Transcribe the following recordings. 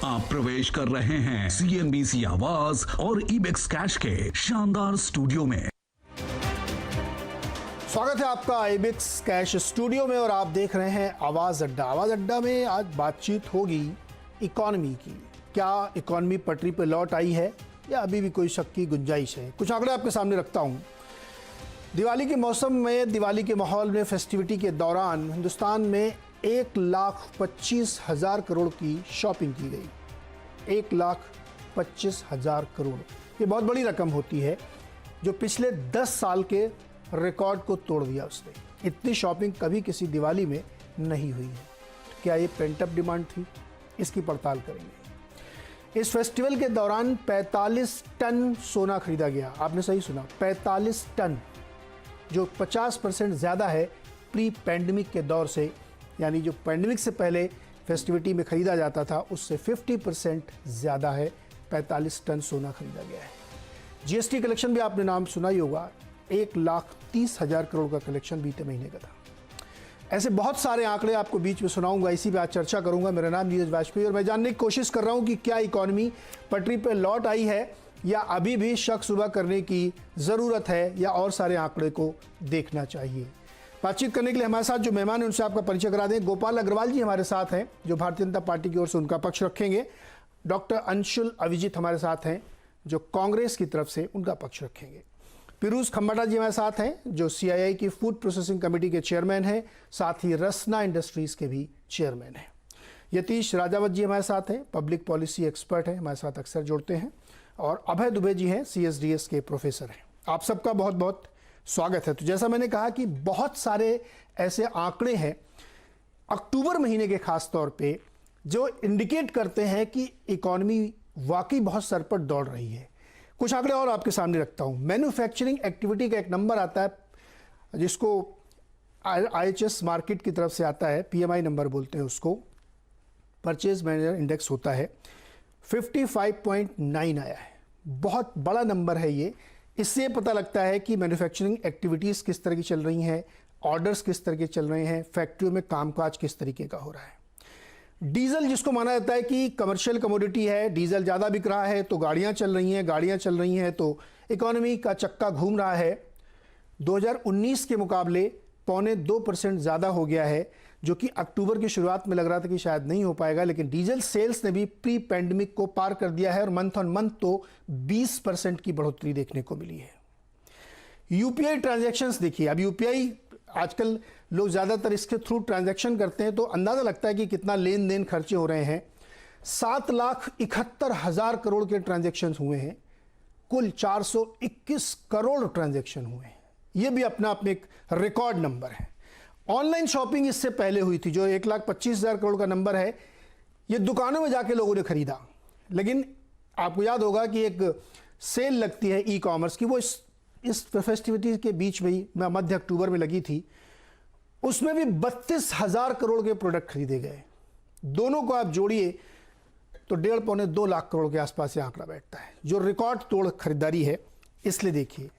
आप प्रवेश कर रहे हैं CNBC आवाज और इबेक्स कैश के शानदार स्टूडियो में। स्वागत है आपका इबेक्स कैश स्टूडियो में और आप देख रहे हैं आवाज अड्डा। आवाज अड्डा में आज बातचीत होगी इकोनॉमी की। क्या इकोनॉमी पटरी पर लौट आई है या अभी भी कोई शक की गुंजाइश है? कुछ आंकड़े आपके सामने रखता हूं। दिवाली के मौसम में, दिवाली के माहौल में, फेस्टिविटी के दौरान हिंदुस्तान में 1,25,000 करोड़ की शॉपिंग की गई। 1,25,000 करोड़, ये बहुत बड़ी रकम होती है जो पिछले 10 साल के रिकॉर्ड को तोड़ दिया उसने। इतनी शॉपिंग कभी किसी दिवाली में नहीं हुई है। क्या ये पेंट अप डिमांड थी? इसकी पड़ताल करेंगे। इस फेस्टिवल के दौरान 45 टन सोना खरीदा गया। आपने सही सुना, 45 टन, जो 50% ज़्यादा है प्री पैंडमिक के दौर से, यानी जो पैंडमिक से पहले फेस्टिविटी में ख़रीदा जाता था उससे 50% ज़्यादा है। 45 टन सोना खरीदा गया है। जीएसटी कलेक्शन भी आपने नाम सुना ही होगा। 1,30,000 करोड़ का कलेक्शन बीते महीने का था। ऐसे बहुत सारे आंकड़े आपको बीच में सुनाऊंगा, इसी पे आज चर्चा करूंगा। मेरा नाम नीरज वाजपेयी और मैं जानने की कोशिश कर रहा हूं कि क्या इकोनॉमी पटरी पर लौट आई है या अभी भी शक शुबा करने की ज़रूरत है या और सारे आंकड़े को देखना चाहिए। बातचीत करने के लिए हमारे साथ जो मेहमान हैं उनसे आपका परिचय करा दें। गोपाल अग्रवाल जी हमारे साथ हैं जो भारतीय जनता पार्टी की ओर से उनका पक्ष रखेंगे। डॉक्टर अंशुल अभिजीत हमारे साथ हैं जो कांग्रेस की तरफ से उनका पक्ष रखेंगे। पिरूज खम्बाटा जी हमारे साथ हैं जो CII की फूड प्रोसेसिंग कमेटी के चेयरमैन हैं, साथ ही रसना इंडस्ट्रीज के भी चेयरमैन हैं। यतीश राजावत जी हमारे साथ हैं, पब्लिक पॉलिसी एक्सपर्ट हैं, हमारे साथ अक्सर जुड़ते हैं। और अभय दुबे जी हैं, CSDS के प्रोफेसर हैं। आप सबका बहुत बहुत स्वागत है। तो जैसा मैंने कहा कि बहुत सारे ऐसे आंकड़े हैं अक्टूबर महीने के खास तौर पे जो इंडिकेट करते हैं कि इकोनॉमी वाकई बहुत सर पर दौड़ रही है। कुछ आंकड़े और आपके सामने रखता हूं। मैन्युफैक्चरिंग एक्टिविटी का एक नंबर आता है जिसको IHS मार्केट की तरफ से आता है, PMI नंबर बोलते हैं उसको, परचेज मैनेजर इंडेक्स होता है। 55.9 आया है, बहुत बड़ा नंबर है ये। इससे पता लगता है कि मैन्युफैक्चरिंग एक्टिविटीज़ किस तरह की चल रही हैं, ऑर्डर्स किस तरह के चल रहे हैं, फैक्ट्रियों में कामकाज किस तरीके का हो रहा है। डीजल जिसको माना जाता है कि कमर्शियल कमोडिटी है, डीजल ज़्यादा बिक रहा है तो गाड़ियाँ चल रही हैं, गाड़ियाँ चल रही हैं तो इकोनॉमी का चक्का घूम रहा है। 2019 के मुकाबले 2.25% ज़्यादा हो गया है, जो कि अक्टूबर की शुरुआत में लग रहा था कि शायद नहीं हो पाएगा, लेकिन डीजल सेल्स ने भी प्री पैंडमिक को पार कर दिया है और मंथ ऑन मंथ तो 20% की बढ़ोतरी देखने को मिली है। UPI ट्रांजैक्शंस देखिए, अब UPI आजकल लोग ज़्यादातर इसके थ्रू ट्रांजैक्शन करते हैं तो अंदाज़ा लगता है कि कितना लेन देन खर्चे हो रहे हैं। 7,71,000 करोड़ के ट्रांजैक्शंस हुए हैं, कुल 421 करोड़ ट्रांजैक्शन हुए हैं। ये भी अपना आप में एक रिकॉर्ड नंबर है। ऑनलाइन शॉपिंग इससे पहले हुई थी, जो 1,25,000 करोड़ का नंबर है, ये दुकानों में जाके लोगों ने खरीदा। लेकिन आपको याद होगा कि एक सेल लगती है ई-कॉमर्स की, वो इस फेस्टिविटी के बीच में ही मध्य अक्टूबर में लगी थी। उसमें भी 32,000 करोड़ के प्रोडक्ट खरीदे गए। दोनों को आप जोड़िए तो 1.5-2 लाख करोड़ के आसपास ये आंकड़ा बैठता है, जो रिकॉर्ड तोड़ खरीदारी है। इसलिए देखिए,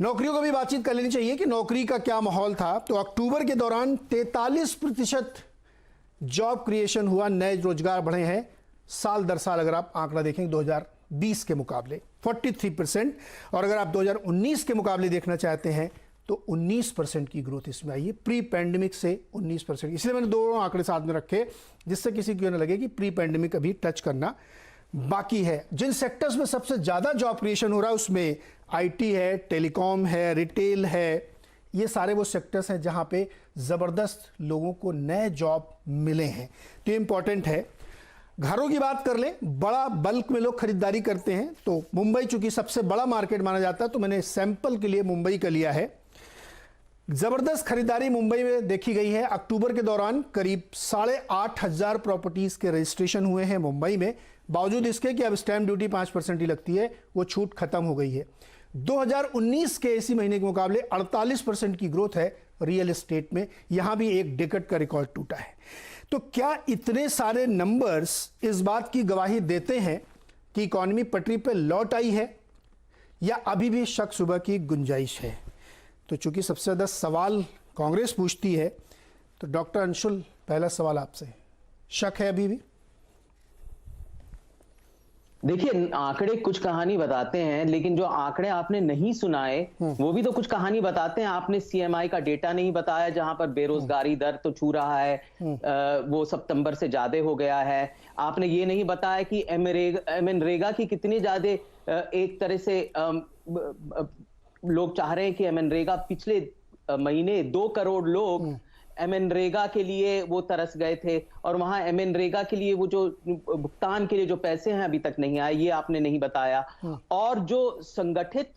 नौकरियों का भी बातचीत कर लेनी चाहिए कि नौकरी का क्या माहौल था। तो अक्टूबर के दौरान 43% जॉब क्रिएशन हुआ, नए रोजगार बढ़े हैं साल दर साल। अगर आप आंकड़ा देखेंगे 2020 के मुकाबले 43%, और अगर आप 2019 के मुकाबले देखना चाहते हैं तो 19% की ग्रोथ इसमें आई है, प्री पैंडमिक से 19%। इसलिए मैंने दोनों आंकड़े साथ में रखे जिससे किसी को न लगे कि प्री पैंडमिक अभी टच करना बाकी है। जिन सेक्टर्स में सबसे ज़्यादा जॉब क्रिएशन हो रहा है उसमें IT है, टेलीकॉम है, रिटेल है। ये सारे वो सेक्टर्स हैं जहाँ पे ज़बरदस्त लोगों को नए जॉब मिले हैं, तो ये इंपॉर्टेंट है। घरों की बात कर लें, बड़ा बल्क में लोग खरीदारी करते हैं तो मुंबई चूंकि सबसे बड़ा मार्केट माना जाता है तो मैंने सैंपल के लिए मुंबई का लिया है। जबरदस्त खरीदारी मुंबई में देखी गई है। अक्टूबर के दौरान करीब 8,500 प्रॉपर्टीज के रजिस्ट्रेशन हुए हैं मुंबई में, बावजूद इसके कि अब स्टैंप ड्यूटी 5% ही लगती है, वो छूट खत्म हो गई है। 2019 के इसी महीने के मुकाबले 48% की ग्रोथ है रियल एस्टेट में। यहां भी एक डेकेड का रिकॉर्ड टूटा है। तो क्या इतने सारे नंबर्स इस बात की गवाही देते हैं कि इकॉनमी पटरी पर लौट आई है या अभी भी शक शुबा की गुंजाइश है? तो चूंकि सबसे ज़्यादा सवाल कांग्रेस पूछती है तो डॉक्टर अंशुल, पहला सवाल आपसे, शक है अभी भी? देखिए, आंकड़े कुछ कहानी बताते हैं, लेकिन जो आंकड़े आपने नहीं सुनाए वो भी तो कुछ कहानी बताते हैं। आपने सीएमआई का डेटा नहीं बताया, जहां पर बेरोजगारी दर तो छू रहा है, वो सितंबर से ज्यादा हो गया है। आपने ये नहीं बताया कि मनरेगा की कितनी ज्यादा एक तरह से लोग चाह रहे हैं कि मनरेगा, पिछले महीने 2 करोड़ लोग मनरेगा के लिए वो तरस गए थे, और वहां मनरेगा के लिए वो जो भुगतान के लिए जो पैसे हैं अभी तक नहीं आए, ये आपने नहीं बताया। और जो संगठित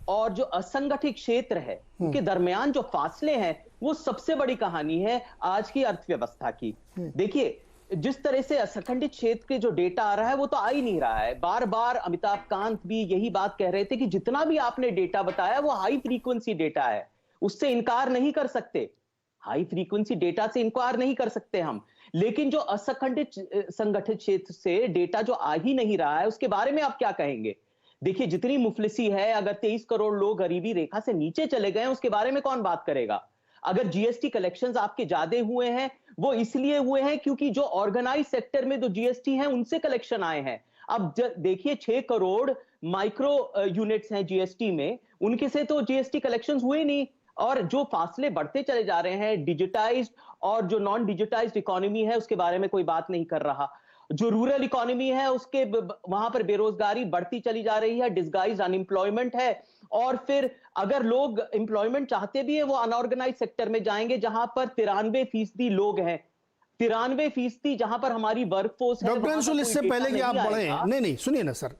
और जो असंगठित क्षेत्र है उनके दरमियान जो फासले हैं, वो सबसे बड़ी कहानी है आज की अर्थव्यवस्था की। देखिए, जिस तरह से असंगठित क्षेत्र के जो डेटा आ रहा है वो तो आ ही नहीं रहा है। बार बार अमिताभ कांत भी यही बात कह रहे थे कि जितना भी आपने डेटा बताया वो हाई फ्रीक्वेंसी डेटा है, उससे इनकार नहीं कर सकते, हाई फ्रीक्वेंसी डेटा से इनकार नहीं कर सकते हम। लेकिन जो असंगठित संगठित क्षेत्र से डेटा जो आ ही नहीं रहा है, उसके बारे में आप क्या कहेंगे? देखिए, जितनी मुफलिसी है, अगर 23 करोड़ लोग गरीबी रेखा से नीचे चले गए, उसके बारे में कौन बात करेगा? अगर जीएसटी कलेक्शंस आपके ज्यादा हुए हैं, वो इसलिए हुए हैं क्योंकि जो ऑर्गेनाइज सेक्टर में जो जीएसटी है उनसे कलेक्शन आए हैं। अब देखिए, 6 करोड़ माइक्रो यूनिट्स हैं जीएसटी में, उनके से तो जीएसटी कलेक्शन हुए नहीं। और जो फासले बढ़ते चले जा रहे हैं, डिजिटाइज्ड और जो नॉन डिजिटाइज्ड इकोनॉमी है उसके बारे में कोई बात नहीं कर रहा। जो रूरल इकोनॉमी है उसके वहां पर बेरोजगारी बढ़ती चली जा रही है, डिस्गाइज अनएम्प्लॉयमेंट है। और फिर अगर लोग एम्प्लॉयमेंट चाहते भी है, वो अनऑर्गेनाइज सेक्टर में जाएंगे, जहां पर 93% लोग हैं, 93% जहां पर हमारी वर्कफोर्स है। डॉक्टर अंशुल, इससे पहले कि आप बढ़े, नहीं सुनिए ना सर,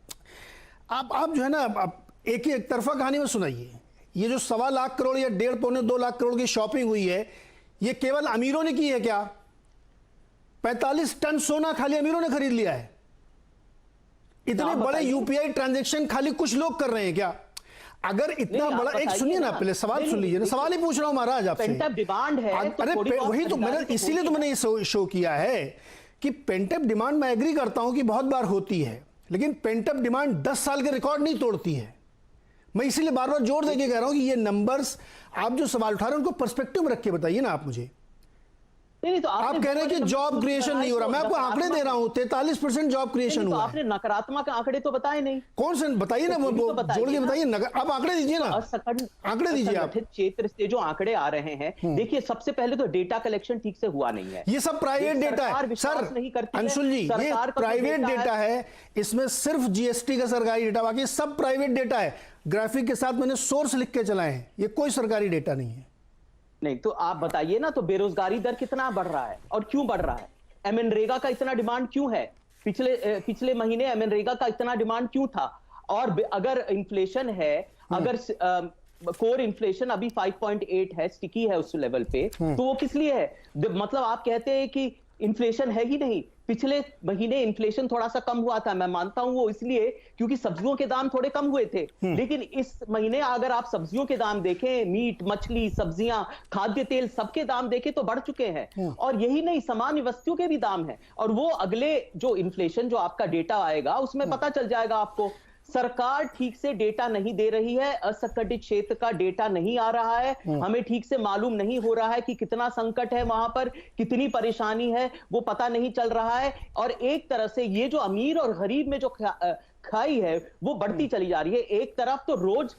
आप जो है ना, आप एक तरफा कहानी में सुनाइए। ये जो 1.25 लाख करोड़ या 1.5-2 लाख करोड़ की शॉपिंग हुई है, ये केवल अमीरों ने की है क्या? 45 टन सोना खाली अमीरों ने खरीद लिया है। इतने बड़े यूपीआई ट्रांजैक्शन खाली कुछ लोग कर रहे हैं क्या? अगर इतना बड़ा, एक सुनिए ना, पहले सवाल सुन लीजिए ना, सवाल ही पूछ रहा हूं महाराज आपसे। पेंटअप डिमांड है, अरे वही तो मैंने, इसीलिए तो मैंने ये शो किया है कि पेंटअप डिमांड, मैं एग्री करता हूं कि बहुत बार होती है, लेकिन पेंटअप डिमांड 10 साल के रिकॉर्ड नहीं तोड़ती है। मैं इसीलिए बार बार जोर देके कह रहा हूं कि ये नंबर्स, आप जो सवाल उठा रहे हैं उनको पर्सपेक्टिव में रख के बताइए ना आप मुझे। नहीं, तो आप कह रहे हैं कि जॉब क्रिएशन नहीं हो रहा, मैं आपको आंकड़े दे रहा हूं, 43% जॉब क्रिएशन हुआ है। आपने नकारात्मक आंकड़े तो बताए नहीं। कौन से बताइए ना, जोड़ के बताइए ना, आप आंकड़े दीजिए ना, आंकड़े दीजिए आप। क्षेत्र से जो आंकड़े आ रहे हैं, देखिए, सबसे पहले तो डेटा कलेक्शन ठीक से हुआ नहीं है। ये सब प्राइवेट डेटा है सर, अंशुल जी, ये प्राइवेट डेटा है, इसमें सिर्फ जीएसटी का सरकारी डेटा, बाकी सब प्राइवेट डेटा है। ग्राफिक के साथ मैंने सोर्स लिख के चलाए हैं, ये कोई सरकारी डेटा नहीं है। नहीं तो आप बताइए ना, तो बेरोजगारी दर कितना बढ़ रहा है और क्यों बढ़ रहा है? मनरेगा का इतना डिमांड क्यों है? पिछले महीने मनरेगा का इतना डिमांड क्यों था? और अगर इन्फ्लेशन है, अगर कोर इन्फ्लेशन अभी 5.8 है, स्टिकी है उस लेवल पे, तो वो किस लिए है? मतलब आप कहते हैं कि इन्फ्लेशन है ही नहीं। पिछले महीने इन्फ्लेशन थोड़ा सा कम हुआ था, मैं मानता हूं वो इसलिए क्योंकि सब्जियों के दाम थोड़े कम हुए थे। लेकिन इस महीने अगर आप सब्जियों के दाम देखें, मीट, मछली, सब्जियां, खाद्य तेल, सबके दाम देखें तो बढ़ चुके हैं। और यही नहीं, सामान्य वस्तुओं के भी दाम है। और वो अगले जो इन्फ्लेशन जो आपका डेटा आएगा उसमें पता चल जाएगा आपको। सरकार ठीक से डेटा नहीं दे रही है, असंगठित क्षेत्र का डेटा नहीं आ रहा है, हमें ठीक से मालूम नहीं हो रहा है कि कितना संकट है वहां पर, कितनी परेशानी है, वो पता नहीं चल रहा है। और एक तरह से ये जो अमीर और गरीब में जो खाई है वो बढ़ती चली जा रही है। एक तरफ तो रोज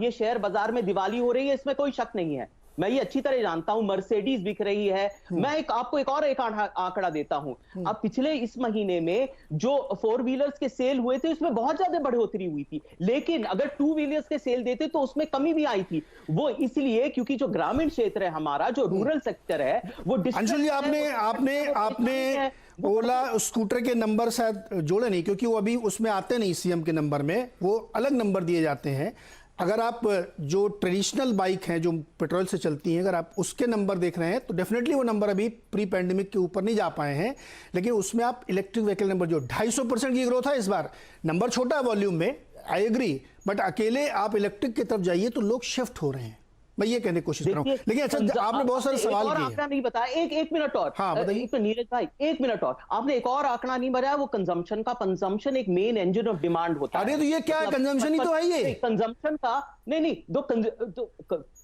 ये शेयर बाजार में दिवाली हो रही है, इसमें कोई शक नहीं है, मैं ये अच्छी तरह जानता हूं, मर्सिडीज बिक रही है। मैं आपको एक आंकड़ा देता हूं। अब पिछले इस महीने में जो 4 व्हीलर्स के सेल हुए थे उसमें बहुत ज्यादा बढ़ोतरी हुई थी, लेकिन अगर 2 व्हीलर्स के सेल देते तो उसमें कमी भी आई थी। वो इसलिए क्योंकि जो ग्रामीण क्षेत्र है हमारा, जो रूरल सेक्टर है, वो अंशुल जी, आपने ओला स्कूटर के नंबर शायद जोड़े नहीं, क्योंकि वो अभी उसमें आते नहीं, सीएम के नंबर में वो अलग नंबर दिए जाते हैं। अगर आप जो ट्रेडिशनल बाइक हैं जो पेट्रोल से चलती हैं, अगर आप उसके नंबर देख रहे हैं तो डेफिनेटली वो नंबर अभी प्री पैंडेमिक के ऊपर नहीं जा पाए हैं। लेकिन उसमें आप इलेक्ट्रिक व्हीकल नंबर जो 250% की ग्रोथ है इस बार, नंबर छोटा है वॉल्यूम में, आई एग्री, बट अकेले आप इलेक्ट्रिक की तरफ जाइए तो लोग शिफ्ट हो रहे हैं। मैं ये कहने की कोशिश कर रहा हूँ। लेकिन अच्छा, आपने बहुत सारे सवाल किए। आंकड़ा नहीं बताया, एक मिनट और। हाँ बताइए। नीरज भाई, एक मिनट और, आपने एक और आंकड़ा नहीं बताया, वो कंजम्पशन का। कंजम्पशन एक मेन इंजन ऑफ डिमांड होता है। अरे तो ये क्या है, कंजम्पशन ही तो है ये। कंजम्पशन का नहीं, दो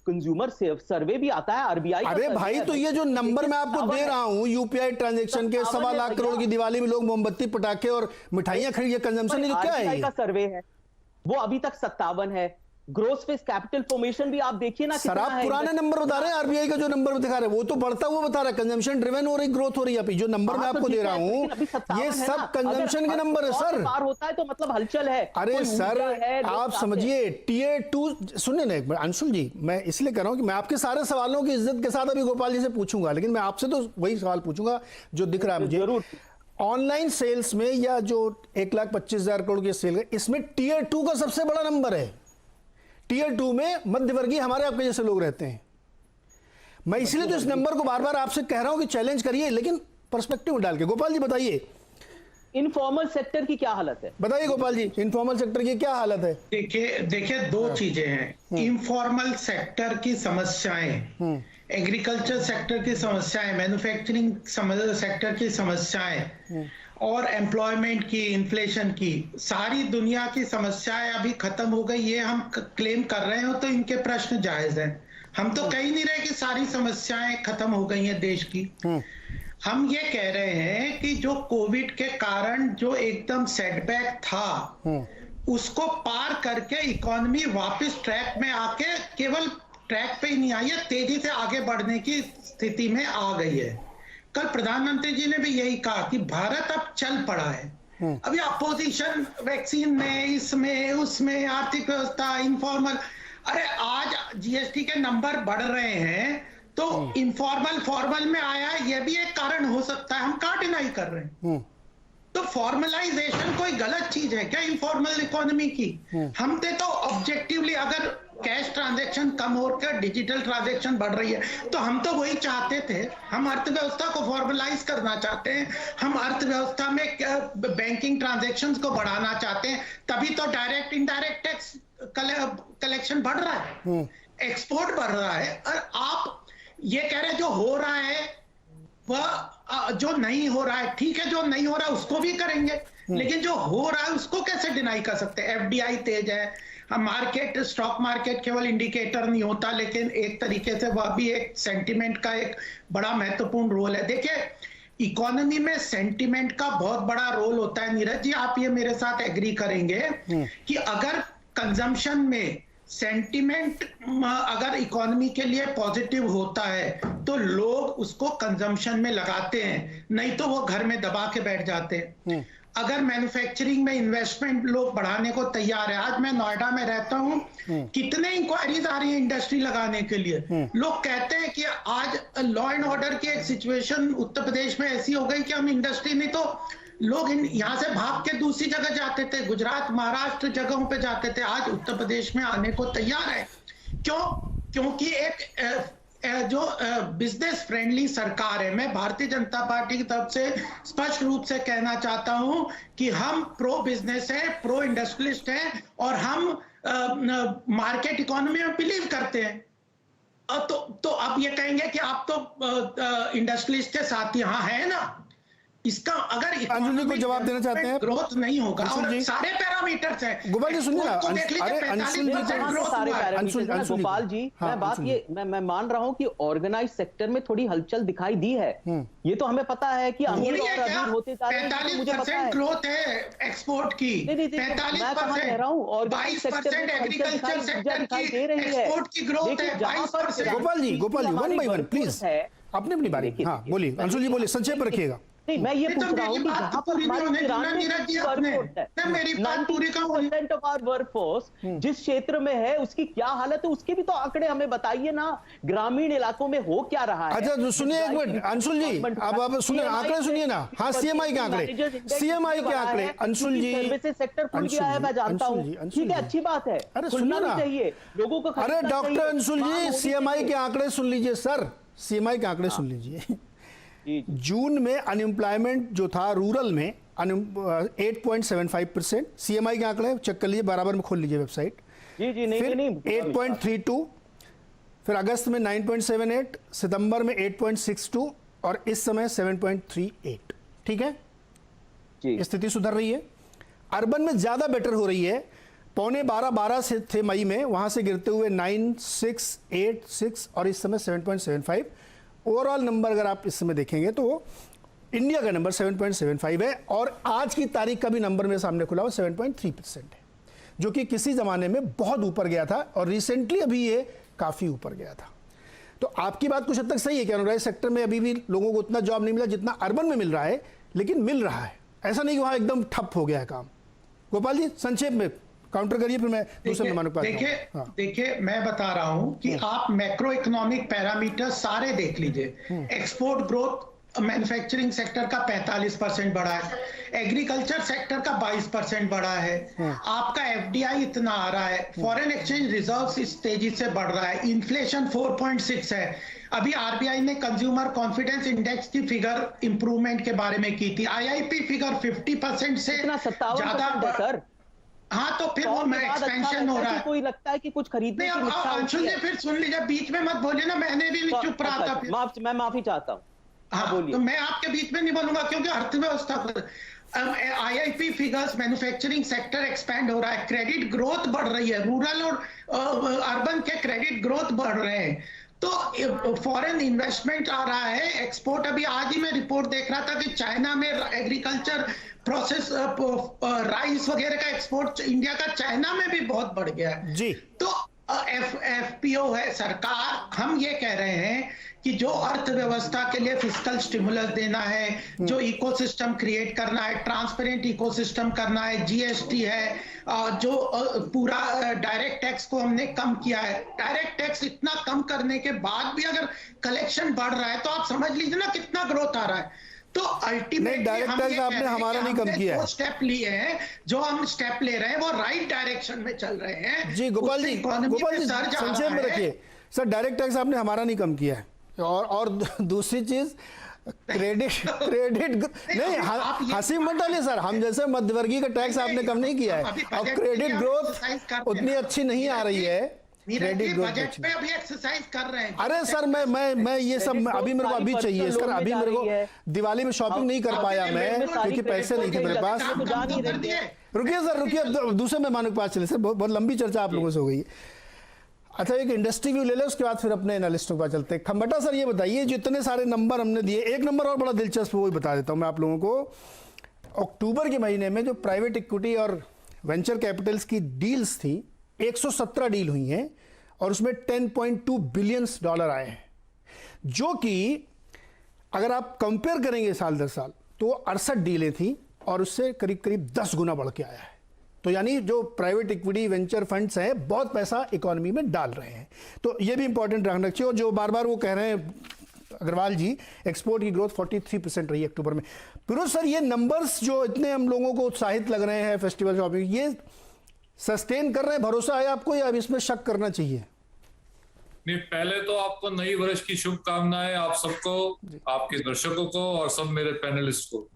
कंज्यूमर सर्वे भी आता है, आरबीआई। अरे भाई, तो ये जो नंबर मैं आपको दे रहा हूं, यूपीआई ट्रांजैक्शन के 1.25 लाख करोड़ की दिवाली में लोग मोमबत्ती, पटाखे और मिठाइयां खरीद, ये कंजम्पशन ही तो क्या है? का सर्वे है वो अभी तक 57 है। ग्रोस फेस कैपिटल फॉर्मेशन भी आप देखिए ना। सर, आप पुराने नंबर बता रहे हैं, आरबीआई का जो नंबर दिखा रहे हैं वो तो बढ़ता हुआ बता रहा है, कंजम्पशन ड्रिवन हो रही, ग्रोथ हो रही है। जो नंबर मैं आपको दे रहा हूं, ये सब कंजम्पशन के नंबर है सर। पार होता है तो मतलब हलचल है। अरे सर, आप समझिए, टियर 2, सुनिए ना एक बार अंशुल जी, मैं इसलिए कह रहा हूं कि मैं आपके सारे सवालों की इज्जत के साथ अभी गोपाल जी से पूछूंगा, लेकिन मैं आपसे तो वही सवाल पूछूंगा जो दिख रहा है मुझे। जरूर। ऑनलाइन सेल्स में या जो 1,25,000 करोड़ की सेल है, इसमें टियर 2 का सबसे बड़ा नंबर है। टियर 2 में मध्यवर्गीय हमारे आपके जैसे लोग रहते हैं। मैं इसलिए तो इस नंबर को बार बार आपसे कह रहा हूं कि चैलेंज करिए, लेकिन पर्सपेक्टिव में डाल के। गोपाल जी बताइए, इनफॉर्मल सेक्टर की क्या हालत है? बताइए गोपाल जी, इनफॉर्मल सेक्टर की क्या हालत है? देखिए दो चीजें हैं। इनफॉर्मल सेक्टर की समस्याएं, एग्रीकल्चर सेक्टर की समस्याएं, मैन्युफैक्चरिंग सेक्टर की समस्याएं और एम्प्लॉयमेंट की, इन्फ्लेशन की, सारी दुनिया की समस्याएं अभी खत्म हो गई, ये हम क्लेम कर रहे हो तो इनके प्रश्न जायज हैं। हम तो कह ही नहीं रहे कि सारी समस्याएं खत्म हो गई हैं देश की। हम ये कह रहे हैं कि जो कोविड के कारण जो एकदम सेटबैक था, उसको पार करके इकोनॉमी वापस ट्रैक में आके, केवल ट्रैक पे ही नहीं आई है, तेजी से आगे बढ़ने की स्थिति में आ गई है। कल प्रधानमंत्री जी ने भी यही कहा कि भारत अब चल पड़ा है। अभी अपोजिशन वैक्सीन में, इसमें उसमें, आर्थिक व्यवस्था, इनफॉर्मल, अरे आज जीएसटी के नंबर बढ़ रहे हैं तो इनफॉर्मल फॉर्मल में आया, यह भी एक कारण हो सकता है, हम कहाँ डिनाई कर रहे हैं। तो फॉर्मलाइजेशन कोई गलत चीज है क्या इनफॉर्मल इकोनॉमी की? हमने तो ऑब्जेक्टिवली, अगर कैश ट्रांजैक्शन कम होकर डिजिटल ट्रांजैक्शन बढ़ रही है तो हम तो वही चाहते थे। हम अर्थव्यवस्था को फॉर्मलाइज करना चाहते हैं, हम अर्थव्यवस्था में बैंकिंग ट्रांजैक्शंस को बढ़ाना चाहते हैं, तभी तो डायरेक्ट इनडायरेक्ट टैक्स कलेक्शन बढ़ रहा है, एक्सपोर्ट बढ़ रहा है। और आप ये कह रहे हैं जो हो रहा है वह, जो नहीं हो रहा है ठीक है, जो नहीं हो रहा है उसको भी करेंगे, लेकिन जो हो रहा है उसको कैसे डिनाई कर सकते हैं? एफडीआई तेज है, मार्केट, स्टॉक मार्केट केवल इंडिकेटर नहीं होता, लेकिन एक तरीके से वह भी एक सेंटिमेंट का एक बड़ा महत्वपूर्ण रोल है। देखिए, इकोनॉमी में सेंटिमेंट का बहुत बड़ा रोल होता है। नीरज जी, आप ये मेरे साथ एग्री करेंगे कि अगर कंजम्पशन में सेंटिमेंट अगर इकोनॉमी के लिए पॉजिटिव होता है तो लोग उसको कंजम्पशन में लगाते हैं, नहीं तो वो घर में दबा के बैठ जाते हैं। अगर मैन्युफैक्चरिंग में इन्वेस्टमेंट लोग बढ़ाने को तैयार है, आज मैं नोएडा में रहता हूं, कितने इंक्वायरीज आ रही है इंडस्ट्री लगाने के लिए। लोग कहते हैं कि आज लॉ एंड ऑर्डर की एक सिचुएशन उत्तर प्रदेश में ऐसी हो गई कि हम इंडस्ट्री, नहीं तो लोग यहां से भाग के दूसरी जगह जाते थे, गुजरात, महाराष्ट्र जगहों पे जाते थे, आज उत्तर प्रदेश में आने को तैयार है। क्यों? क्योंकि एक जो बिजनेस फ्रेंडली सरकार है। मैं भारतीय जनता पार्टी की तरफ से स्पष्ट रूप से कहना चाहता हूं कि हम प्रो बिजनेस है, प्रो इंडस्ट्रियलिस्ट हैं और हम मार्केट इकोनॉमी में बिलीव करते हैं। तो आप ये कहेंगे कि आप तो इंडस्ट्रियलिस्ट के साथ यहाँ है ना, इसका अगर अंशुल जी को जवाब देना चाहते हैं, ग्रोथ नहीं होगा और सारे पैरामीटर्स हैं। गोपाल जी सुनिए ना, गोपाल जी, मैं मान रहा हूं कि ऑर्गेनाइज सेक्टर में थोड़ी हलचल दिखाई दी है, ये तो हमें पता है कि अमीर और अमीर होते जा रहे हैं, मुझे पता है। ग्रोथ है एक्सपोर्ट की 45%, 22% एग्रीकल्चर सेक्टर की एक्सपोर्ट की ग्रोथ है 22%। Gopal ji one by one please, अपनी अपनी बारी। हाँ बोलिए अंशुल जी, बोलिए, संक्षेप रखिएगा। नहीं, मैं ये पूछ रहा हूँ कि जहां पर मेरी बात पूरी % ऑफ आवर वर्कफोर्स जिस क्षेत्र में है उसकी क्या हालत है, उसके भी तो आंकड़े हमें बताइए ना। ग्रामीण इलाकों में हो क्या रहा है? अच्छा सुनिए एक मिनट अंशुल जी, अब सुनिए आंकड़े सुनिए ना। हाँ, सीएमआई के आंकड़े, सीएमआई के आंकड़े अंशुल जी, सर्विसेज सेक्टर खुल गया है, मैं जानता हूँ, ठीक है, अच्छी बात है, खुलना भी चाहिए लोगों को। अरे डॉक्टर अंशुल जी, सीएमआई के आंकड़े सुन लीजिए सर, सीएमआई के आंकड़े सुन लीजिए। जून में अनएम्प्लॉयमेंट जो था रूरल में 8.75%, सीएमआई के आंकड़े चेक कर लीजिए, बराबर में खोल लीजिए वेबसाइट। जी नहीं, 8.32, फिर अगस्त में 9.78, सितंबर में 8.62 और इस समय 7.38। ठीक है, स्थिति सुधर रही है। अर्बन में ज़्यादा बेटर हो रही है, 12.5 से थे मई में, वहाँ से गिरते हुए 9.686 और इस समय 7.75। ओवरऑल नंबर अगर आप इस समय देखेंगे तो इंडिया का नंबर 7.75 है और आज की तारीख का भी नंबर मेरे सामने खुला हुआ 7.3% है, जो कि किसी ज़माने में बहुत ऊपर गया था और रिसेंटली अभी ये काफ़ी ऊपर गया था। तो आपकी बात कुछ हद तक सही है कि अनऑर्गेनाइज्ड सेक्टर में अभी भी लोगों को उतना जॉब नहीं मिला जितना अर्बन में मिल रहा है, लेकिन मिल रहा है, ऐसा नहीं कि वहाँ एकदम ठप हो गया है काम। गोपाल जी संक्षेप में काउंटर करिए, फिर मैं दूसरे मेहमानों को देखिए मैं बता रहा हूं कि आप मैक्रो इकोनॉमिक पैरामीटर सारे देख लीजिए। एक्सपोर्ट ग्रोथ मैन्युफैक्चरिंग सेक्टर का 45% बढ़ा है, एग्रीकल्चर सेक्टर का 22% बढ़ा है, आपका एफडीआई इतना आ रहा है, फॉरेन एक्सचेंज रिजर्व्स इस तेजी से बढ़ रहा है, इन्फ्लेशन 4.6 है। अभी आरबीआई ने कंज्यूमर कॉन्फिडेंस इंडेक्स की फिगर इंप्रूवमेंट के बारे में की थी, आईआईपी फिगर 50% से ज्यादा सर। हाँ, तो फिर वो एक्सपेंशन हो रहा है। कोई लगता है कि कुछ खरीदने की इच्छा होती है। फिर सुन लीजिए, बीच में मत बोलिए ना, मैंने भी चुप रहा था। मैं माफी चाहता हूँ। हाँ, तो मैं आपके बीच में नहीं बोलूंगा क्योंकि अर्थव्यवस्था पर IIP figures, manufacturing sector expand हो रहा है, क्रेडिट ग्रोथ बढ़ रही है, रूरल और अर्बन के क्रेडिट ग्रोथ बढ़ रहे हैं, तो फॉरेन इन्वेस्टमेंट आ रहा है, एक्सपोर्ट। अभी आज ही मैं रिपोर्ट देख रहा था कि चाइना में एग्रीकल्चर प्रोसेस राइस वगैरह का एक्सपोर्ट इंडिया का चाइना में भी बहुत बढ़ गया है जी। तो एफपीओ है सरकार। हम ये कह रहे हैं कि जो अर्थव्यवस्था के लिए फिस्कल स्टिमुलस देना है, जो इकोसिस्टम क्रिएट करना है, ट्रांसपेरेंट इकोसिस्टम करना है, जीएसटी है, जो पूरा डायरेक्ट टैक्स को हमने कम किया है। डायरेक्ट टैक्स इतना कम करने के बाद भी अगर कलेक्शन बढ़ रहा है तो आप समझ लीजिए ना कितना ग्रोथ आ रहा है। तो अल्टीमेटली डायरेक्ट टैक्स आपने हमारा नहीं कम किया है। स्टेप लिए हैं, जो हम स्टेप ले रहे हैं वो राइट डायरेक्शन में चल रहे हैं। जी गोपाल जी, संक्षेप में रखिए सर। डायरेक्ट टैक्स आपने हमारा नहीं कम किया है और दूसरी चीज क्रेडिट नहीं, हंसी मत डालिए सर, हम जैसे मध्यवर्गीय का टैक्स आपने कम नहीं किया है और क्रेडिट ग्रोथ उतनी अच्छी नहीं आ रही है। क्रेडिट बजट पे अभी एक्सरसाइज कर रहे हैं। अरे सर मैं ये सब अभी मेरे को अभी चाहिए सर, अभी मेरे को दिवाली में शॉपिंग नहीं कर पाया मैं क्योंकि पैसे नहीं थे मेरे पास। रुकिए सर, रुकिए, दूसरे मेहमानों के पास चले सर, बहुत लंबी चर्चा आप लोगों से हो गई। अच्छा, एक इंडस्ट्री व्यू ले ले, उसके बाद फिर अपने एनालिस्टों के पास चलते हैं। खम्बटा सर ये बताइए, जितने सारे नंबर हमने दिए, एक नंबर और बड़ा दिलचस्प वो ही बता देता हूँ मैं आप लोगों को। अक्टूबर के महीने में जो प्राइवेट इक्विटी और वेंचर कैपिटल्स की डील्स थी, 117 डील हुई हैं और उसमें $10.2 बिलियन आए हैं, जो कि अगर आप कंपेयर करेंगे साल दर साल तो 68 डीलें थी और उससे करीब करीब 10 गुना बढ़ के आया है। तो यानी जो प्राइवेट इक्विटी वेंचर फंड्स हैं बहुत पैसा इकोनॉमी में डाल रहे हैं, तो ये भी इंपॉर्टेंट ध्यान रखिए। और जो बार बार वो कह रहे हैं अग्रवाल जी, एक्सपोर्ट की ग्रोथ 43% रही अक्टूबर में। फिरोज सर, ये नंबर्स जो इतने हम लोगों को उत्साहित लग रहे हैं फेस्टिवल शॉपिंग, ये सस्टेन कर रहे हैं, भरोसा है आपको या अब इसमें शक करना चाहिए? नहीं, पहले तो आपको नई वर्ष की शुभकामनाएं, आप सबको, आपके दर्शकों को और सब मेरे पैनलिस्ट को।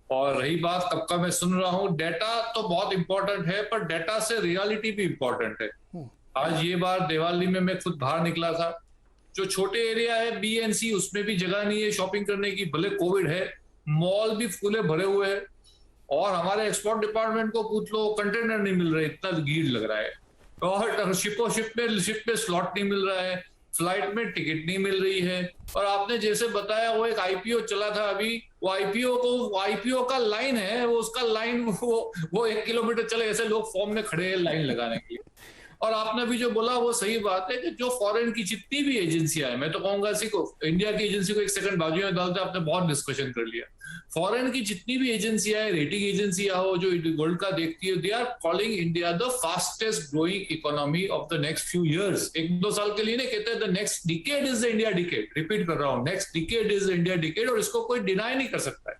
और रही बात कब का मैं सुन रहा हूं, डेटा तो बहुत इंपॉर्टेंट है पर डेटा से रियलिटी भी इंपॉर्टेंट है। आज ये बार दिवाली में मैं खुद बाहर निकला था, जो छोटे एरिया है बीएनसी, उसमें भी जगह नहीं है शॉपिंग करने की, भले कोविड है, मॉल भी फूले भरे हुए हैं और हमारे एक्सपोर्ट डिपार्टमेंट को पूछ लो, कंटेनर नहीं मिल रहे, इतना भीड़ लग रहा है। और शिप पे स्लॉट नहीं मिल रहा है, फ्लाइट में टिकट नहीं मिल रही है। और आपने जैसे बताया वो एक आईपीओ चला था अभी, वो आईपीओ का लाइन है, वो उसका लाइन वो 1 किलोमीटर चले, ऐसे लोग फॉर्म में खड़े हैं लाइन लगाने के लिए। और आपने भी जो बोला वो सही बात है कि जो फॉरेन की जितनी भी एजेंसियां हैं, मैं तो कहूंगा इसी को, इंडिया की एजेंसी को एक सेकंड बाजू में डालते, आपने बहुत डिस्कशन कर लिया। फॉरेन की जितनी भी एजेंसियां है, रेटिंग एजेंसियां हो जो गोल्ड का देखती है, they are calling India the fastest growing economy of the next few years. 1-2 साल के लिए नहीं कहते, the next decade is the India decade. Repeat कर रहा हूं, next decade is the India decade, और इसको कोई डिनाई नहीं कर सकता है।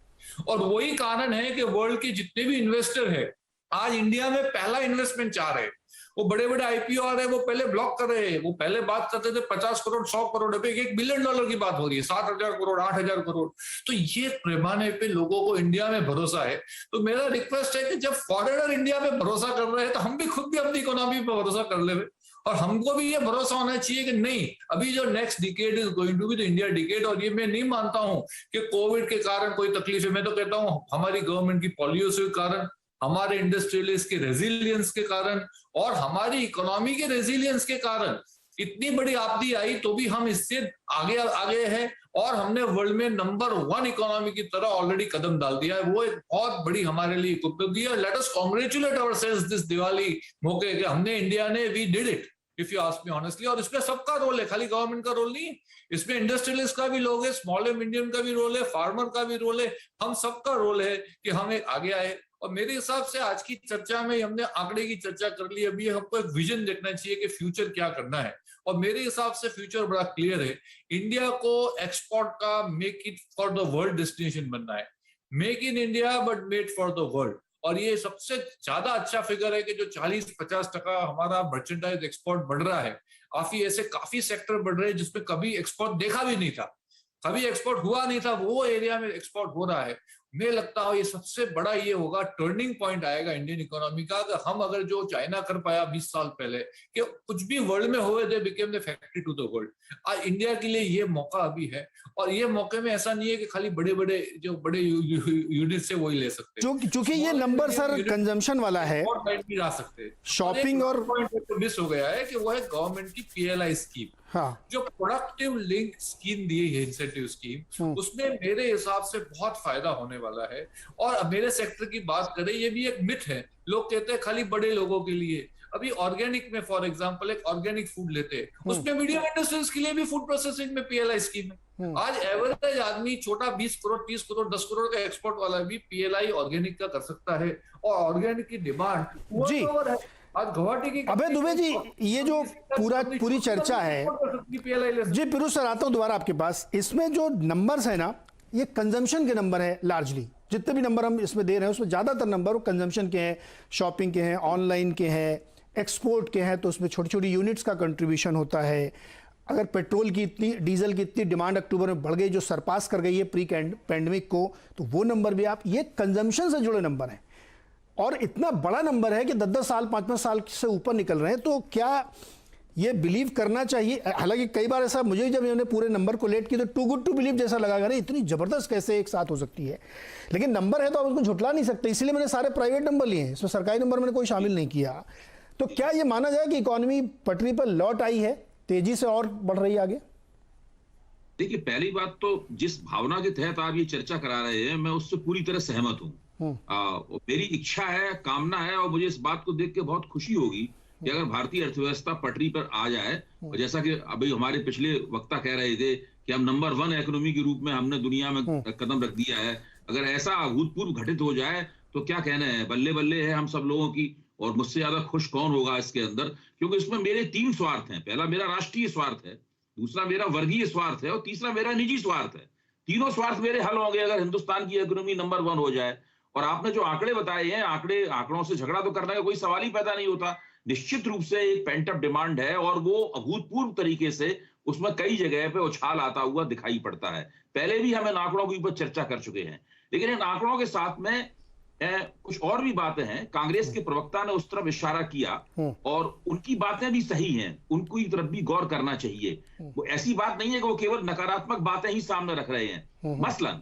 और वही कारण है कि वर्ल्ड के जितने भी इन्वेस्टर है आज इंडिया में पहला इन्वेस्टमेंट चाह रहे हैं। वो बड़े बड़े आईपीओ आ रहे हैं, वो पहले ब्लॉक कर रहे हैं। वो पहले बात करते थे 50 करोड़ 100 करोड़, अभी $1 बिलियन की बात हो रही है, 7,000 करोड़ 8,000 करोड़। तो ये पैमाने पे लोगों को इंडिया में भरोसा है। तो मेरा रिक्वेस्ट है कि जब फॉरेनर इंडिया में भरोसा कर रहे हैं तो हम भी खुद भी अपनी इकोनॉमी पे भरोसा कर ले और हमको भी ये भरोसा होना चाहिए कि नहीं, अभी जो next decade is going to be the India decade. और ये मैं नहीं मानता हूं कि कोविड के कारण कोई तकलीफ है, मैं तो कहता हूं हमारी गवर्नमेंट की पॉलिसी के कारण, हमारे इंडस्ट्रियलिस्ट के रेजिलियंस के कारण और हमारी इकोनॉमी के रेजिलियंस के कारण इतनी बड़ी आपदी आई तो भी हम इससे आगे आगे हैं और हमने वर्ल्ड में नंबर 1 इकोनॉमी की तरह ऑलरेडी कदम डाल दिया है। वो एक बहुत बड़ी हमारे लिए उपलब्धि है। Let us congratulate ourselves this Diwali मौके के हमने, इंडिया ने, we did it if you ask me honestly. और इसमें सबका रोल है, खाली गवर्नमेंट का रोल नहीं है, इसमें इंडस्ट्रियलिस्ट का भी रोल है, स्मॉल एंड मीडियम का भी रोल है, फार्मर का भी रोल है, हम सबका रोल है कि हम एक आगे आए। और मेरे हिसाब से आज की चर्चा में हमने आंकड़े की चर्चा कर ली, अभी हमको एक विजन देखना चाहिए कि फ्यूचर क्या करना है। और मेरे हिसाब से फ्यूचर बड़ा क्लियर है। इंडिया को एक्सपोर्ट का make it for the world destination बनना है, make in India but made for the world. और ये सबसे ज्यादा अच्छा फिगर है कि जो 40-50% हमारा मर्चेंडाइज एक्सपोर्ट बढ़ रहा है। काफी सेक्टर बढ़ रहे हैं जिसमें कभी एक्सपोर्ट देखा भी नहीं था, कभी एक्सपोर्ट हुआ नहीं था, वो एरिया में एक्सपोर्ट हो रहा है। मुझे लगता है ये सबसे बड़ा ये होगा, टर्निंग पॉइंट आएगा इंडियन इकोनॉमी का। अगर जो चाइना कर पाया 20 साल पहले कि कुछ भी वर्ल्ड में हुए, they became the factory to the world. आज इंडिया के लिए ये मौका अभी है। और ये मौके में ऐसा नहीं है कि खाली बड़े बड़े यूनिट से वही ले सकते हैं, क्योंकि ये नंबर सर कंजम्पशन वाला है, ला सकते शॉपिंग और मिस हो गया है कि वो है गवर्नमेंट की PLI स्कीम। हाँ, जो प्रोडक्टिव लिंक स्कीम दी है, इंसेंटिव स्कीम, उसमें मेरे हिसाब से बहुत फायदा होने वाला है। और मेरे सेक्टर की बात करें, ये भी एक मिथ है, लोग कहते हैं खाली बड़े लोगों के लिए। अभी ऑर्गेनिक में फॉर एग्जांपल एक ऑर्गेनिक फूड लेते हैं, उसमें मीडियम इंडस्ट्रीज के लिए भी फूड प्रोसेसिंग में PLI स्कीम है। आज एवरेज आदमी छोटा 20 करोड़ 30 करोड़ 10 करोड़ का एक्सपोर्ट वाला भी PLI ऑर्गेनिक का कर सकता है। और ऑर्गेनिक की डिमांड जी है। आज गुवाहाटी की अबे दुबे जी, ये जो पूरी चर्चा है जी, पिरूष सर आता हूं दोबारा आपके पास। इसमें जो नंबर्स है ना, ये कंजम्पशन के नंबर है लार्जली। जितने भी नंबर हम इसमें दे रहे हैं उसमें ज्यादातर नंबर वो कंजम्पशन के हैं, शॉपिंग के हैं, ऑनलाइन के हैं, एक्सपोर्ट के हैं। तो उसमें छोटी छोटी यूनिट्स का कंट्रीब्यूशन होता है। अगर पेट्रोल की इतनी, डीजल की इतनी डिमांड अक्टूबर में बढ़ गई जो सरपास कर गई है प्री पैंडेमिक को, तो वो नंबर भी आप, ये कंजम्पशन से जुड़े नंबर हैं। और इतना बड़ा नंबर है कि 10-10 साल 5-5 साल से ऊपर निकल रहे हैं। तो क्या ये बिलीव करना चाहिए? हालांकि कई बार ऐसा मुझे जब इन्होंने पूरे नंबर को लेट की तो टू गुड टू बिलीव जैसा लगा, अरे इतनी जबरदस्त कैसे एक साथ हो सकती है। लेकिन नंबर है तो आप उसको झुटला नहीं सकते, इसलिए मैंने सारे प्राइवेट नंबर लिए हैं, इसमें सरकारी नंबर मैंने कोई शामिल नहीं किया। तो क्या ये माना जाए कि इकोनॉमी पटरी पर लौट आई है, तेजी से और बढ़ रही है आगे? देखिए, पहली बात तो जिस भावना के तहत आप ये चर्चा करा रहे हैं, मैं उससे पूरी तरह सहमत हूँ। मेरी इच्छा है, कामना है, और मुझे इस बात को देख के बहुत खुशी होगी कि अगर भारतीय अर्थव्यवस्था पटरी पर आ जाए। और जैसा कि अभी हमारे पिछले वक्ता कह रहे थे कि हम नंबर 1 इकोनॉमी के रूप में हमने दुनिया में कदम रख दिया है, अगर ऐसा अभूतपूर्व घटित हो जाए तो क्या कहना है, बल्ले बल्ले है हम सब लोगों की। और मुझसे ज्यादा खुश कौन होगा इसके अंदर, क्योंकि इसमें मेरे 3 स्वार्थ हैं। पहला मेरा राष्ट्रीय स्वार्थ है, दूसरा मेरा वर्गीय स्वार्थ है, और तीसरा मेरा निजी स्वार्थ है। तीनों स्वार्थ मेरे हल होंगे अगर हिंदुस्तान की इकोनॉमी नंबर 1 हो जाए। और आपने जो आंकड़े बताए हैं, आंकड़ों से झगड़ा तो करने का कोई सवाल ही पैदा नहीं होता। निश्चित रूप से एक पेंट अप डिमांड है और वो अभूतपूर्व तरीके से उसमें कई जगह पे उछाल आता हुआ दिखाई पड़ता है। पहले भी हम इन आंकड़ों के ऊपर चर्चा कर चुके हैं, लेकिन इन आंकड़ों के साथ में कुछ और भी बातें हैं। कांग्रेस के प्रवक्ता ने उस तरफ इशारा किया और उनकी बातें भी सही हैं, उनको की तरफ भी गौर करना चाहिए। वो ऐसी बात नहीं है कि वो केवल नकारात्मक बातें ही सामने रख रहे हैं। मसलन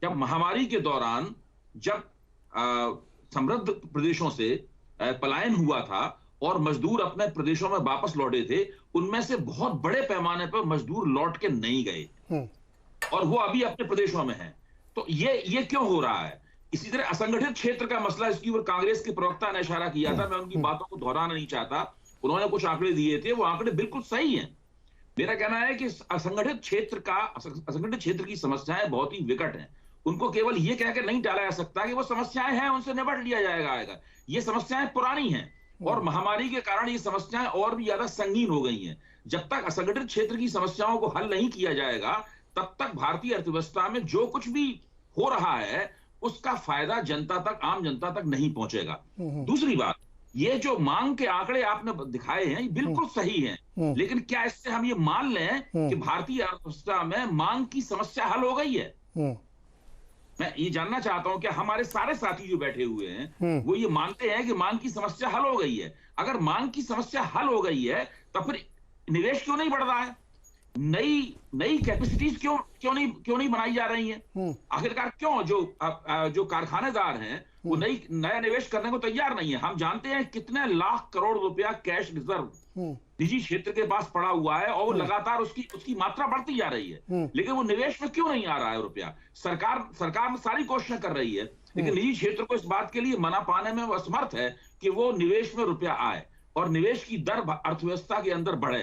जब महामारी के दौरान जब समृद्ध प्रदेशों से पलायन हुआ था और मजदूर अपने प्रदेशों में वापस लौटे थे, उनमें से बहुत बड़े पैमाने पर मजदूर लौट के नहीं गए और वो अभी अपने प्रदेशों में हैं। तो ये क्यों हो रहा है? इसी तरह असंगठित क्षेत्र का मसला, इसकी ओर कांग्रेस के प्रवक्ता ने इशारा किया था। मैं उनकी बातों को दोहराना नहीं चाहता, उन्होंने कुछ आंकड़े दिए थे, वो आंकड़े बिल्कुल सही हैं। मेरा कहना है कि असंगठित क्षेत्र की समस्याएं बहुत ही विकट हैं। उनको केवल ये कहकर नहीं टाला जा सकता कि वो समस्याएं हैं, उनसे निपट लिया जाएगा। ये समस्याएं पुरानी हैं और महामारी के कारण ये समस्याएं और भी ज्यादा संगीन हो गई हैं। जब तक असंगठित क्षेत्र की समस्याओं को हल नहीं किया जाएगा, तब तक भारतीय अर्थव्यवस्था में जो कुछ भी हो रहा है उसका फायदा जनता तक, आम जनता तक नहीं पहुंचेगा। दूसरी बात, ये जो मांग के आंकड़े आपने दिखाए हैं, ये बिल्कुल सही हैं, लेकिन क्या इससे हम ये मान लें कि भारतीय अर्थव्यवस्था में मांग की समस्या हल हो गई है? मैं ये जानना चाहता हूं कि हमारे सारे साथी जो बैठे हुए हैं वो ये मानते हैं कि मांग की समस्या हल हो गई है। अगर मांग की समस्या हल हो गई है तो फिर निवेश क्यों नहीं बढ़ रहा है? नई कैपेसिटीज क्यों नहीं बनाई जा रही हैं? आखिरकार क्यों जो कारखानेदार हैं वो नया निवेश करने को तैयार नहीं है? हम जानते हैं कितने लाख करोड़ रुपया कैश रिजर्व निजी क्षेत्र के पास पड़ा हुआ है और वो लगातार उसकी मात्रा बढ़ती जा रही है, लेकिन वो निवेश में क्यों नहीं आ रहा है रुपया? सरकार सारी कोशिशें कर रही है, लेकिन निजी क्षेत्र को इस बात के लिए मना पाने में वो असमर्थ है कि वो निवेश में रुपया आए और निवेश की दर अर्थव्यवस्था के अंदर बढ़े।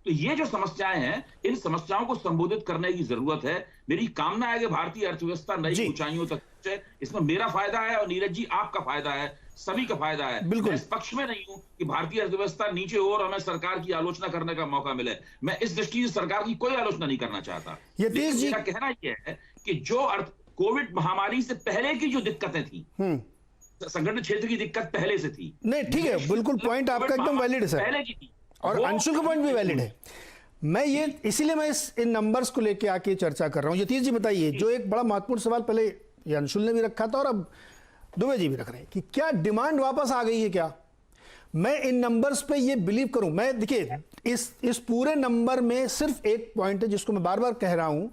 तो ये जो समस्याएं हैं, इन समस्याओं को संबोधित करने की जरूरत है। मेरी कामना है कि भारतीय अर्थव्यवस्था नई ऊंचाइयों तक पहुंचे। इसमें मेरा फायदा है और नीरज जी आपका फायदा है, सभी का फायदा है। मैं इस पक्ष में नहीं हूं कि भारतीय अर्थव्यवस्था नीचे हो और हमें सरकार की आलोचना करने का मौका मिले। मैं इस दृष्टि से सरकार की कोई आलोचना नहीं करना चाहता। मेरा कहना यह है कि जो कोविड महामारी से पहले की जो दिक्कतें थी, संगठन क्षेत्र की दिक्कत पहले से थी। नहीं, ठीक है, बिल्कुल पॉइंट आपका एकदम वैलिड है सर, पहले की थी और अंशुल का पॉइंट भी वैलिड है। मैं ये इसीलिए मैं इन नंबर्स को लेके आके चर्चा कर रहा हूं। यतीश जी बताइए, जो एक बड़ा महत्वपूर्ण सवाल पहले ये अंशुल ने भी रखा था और अब दुबे जी भी रख रहे हैं कि क्या डिमांड वापस आ गई है क्या? मैं इन नंबर्स पे ये बिलीव करूं। मैं देखिए इस पूरे नंबर में सिर्फ एक पॉइंट है जिसको मैं बार बार कह रहा हूं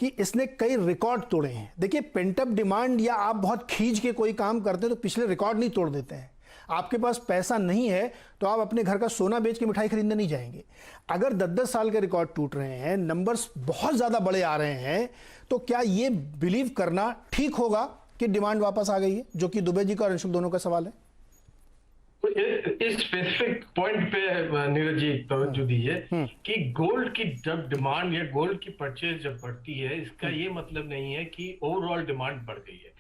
कि इसने कई रिकॉर्ड तोड़े हैं। देखिए, पेंटअप डिमांड या आप बहुत खींच के कोई काम करते हैं तो पिछले रिकॉर्ड नहीं तोड़ देते हैं। आपके पास पैसा नहीं है तो आप अपने घर का सोना बेच के मिठाई खरीदने नहीं जाएंगे। अगर 10-10 साल के रिकॉर्ड टूट रहे हैं, नंबर्स बहुत ज्यादा बड़े आ रहे हैं, तो क्या ये बिलीव करना ठीक होगा कि डिमांड वापस आ गई है, जो कि दुबे जी का और अंशुल दोनों का सवाल है? इस स्पेसिफिक पॉइंट पे नीरज जी तवज्जो दीजिए कि गोल्ड की जब डिमांड या गोल्ड की परचेज जब बढ़ती है, इसका ये मतलब नहीं है कि ओवरऑल डिमांड बढ़ गई है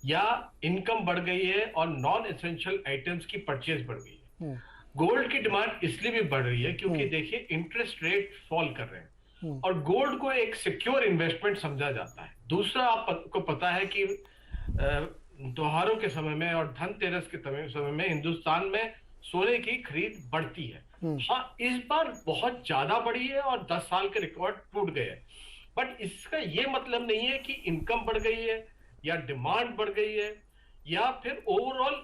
या इनकम बढ़ गई है और नॉन एसेंशियल आइटम्स की परचेज बढ़ गई है। गोल्ड की डिमांड इसलिए भी बढ़ रही है क्योंकि देखिए इंटरेस्ट रेट फॉल कर रहे हैं और गोल्ड को एक सिक्योर इन्वेस्टमेंट समझा जाता है। दूसरा, आपको पता है कि त्योहारों के समय में और धनतेरस के समय में हिंदुस्तान में सोने की खरीद बढ़ती है। हाँ, इस बार बहुत ज्यादा बढ़ी है और 10 साल के रिकॉर्ड टूट गए हैं, बट इसका ये मतलब नहीं है कि इनकम बढ़ गई है या डिमांड बढ़ गई है या फिर ओवरऑल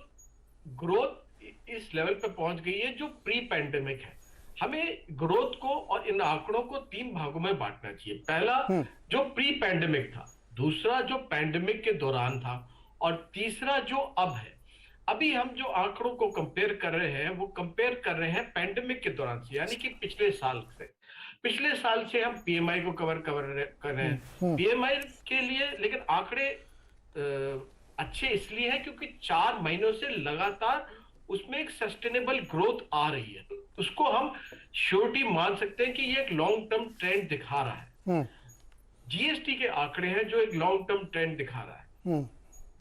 ग्रोथ इस लेवल पे पहुंच गई है जो प्री पैंडेमिक है। हमें ग्रोथ को और इन आंकड़ों को 3 भागों में बांटना चाहिए। पहला जो प्री पैंडेमिक था, दूसरा जो पैंडेमिक के दौरान था और तीसरा जो अब है। अभी हम जो आंकड़ों को कंपेयर कर रहे हैं वो कंपेयर कर रहे हैं पैंडेमिक के दौरान से, यानी कि पिछले साल से हम पीएमआई को कवर कर रहे हैं। पीएमआई के लिए लेकिन आंकड़े अच्छे इसलिए हैं क्योंकि 4 महीनों से लगातार उसमें एक सस्टेनेबल ग्रोथ आ रही है। उसको हम श्योरिटी मान सकते हैं कि ये एक लॉन्ग टर्म ट्रेंड दिखा रहा है। जीएसटी के आंकड़े हैं जो एक लॉन्ग टर्म ट्रेंड दिखा रहा है।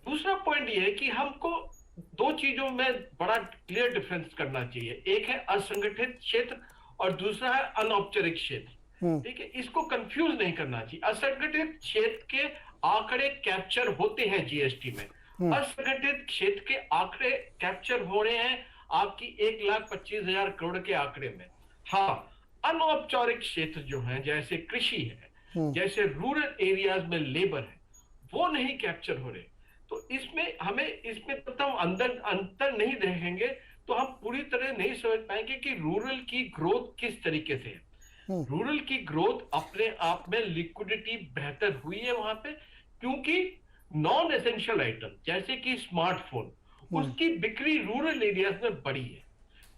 दूसरा पॉइंट ये है कि हमको 2 चीजों में बड़ा क्लियर डिफरेंस करना चाहिए। एक है असंगठित क्षेत्र और दूसरा है अनौपचारिक क्षेत्र। ठीक है, इसको कंफ्यूज नहीं करना चाहिए। असंगठित क्षेत्र के आंकड़े कैप्चर होते हैं जीएसटी में। असंगठित क्षेत्र के आंकड़े कैप्चर हो रहे हैं आपकी 1,25,000 करोड़ के आंकड़े में। हाँ, अनौपचारिक क्षेत्र जो है, जैसे कृषि है, जैसे रूरल एरियाज में लेबर है, वो नहीं कैप्चर हो रहे। तो इसमें तो हम अंतर नहीं देखेंगे तो हम पूरी तरह नहीं समझ पाएंगे कि रूरल की ग्रोथ किस तरीके से है। रूरल की ग्रोथ अपने आप में लिक्विडिटी बेहतर हुई है वहां पे, क्योंकि नॉन एसेंशियल आइटम जैसे कि स्मार्टफोन, उसकी बिक्री रूरल एरियाज में बढ़ी है।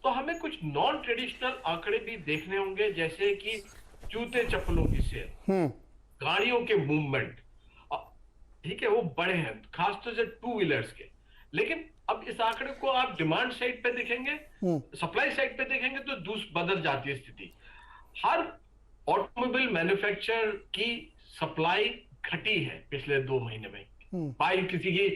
तो हमें कुछ नॉन ट्रेडिशनल आंकड़े भी देखने होंगे, जैसे कि जूते चप्पलों की सेल, गाड़ियों के मूवमेंट, ठीक है, वो बड़े हैं, खासतौर से 2 व्हीलर्स के। लेकिन अब इस आंकड़े को आप डिमांड साइड पे देखेंगे, सप्लाई साइड पे देखेंगे तो बदल जाती है स्थिति। हर ऑटोमोबाइल मैन्युफैक्चरर की सप्लाई घटी है पिछले 2 महीने में। किसी की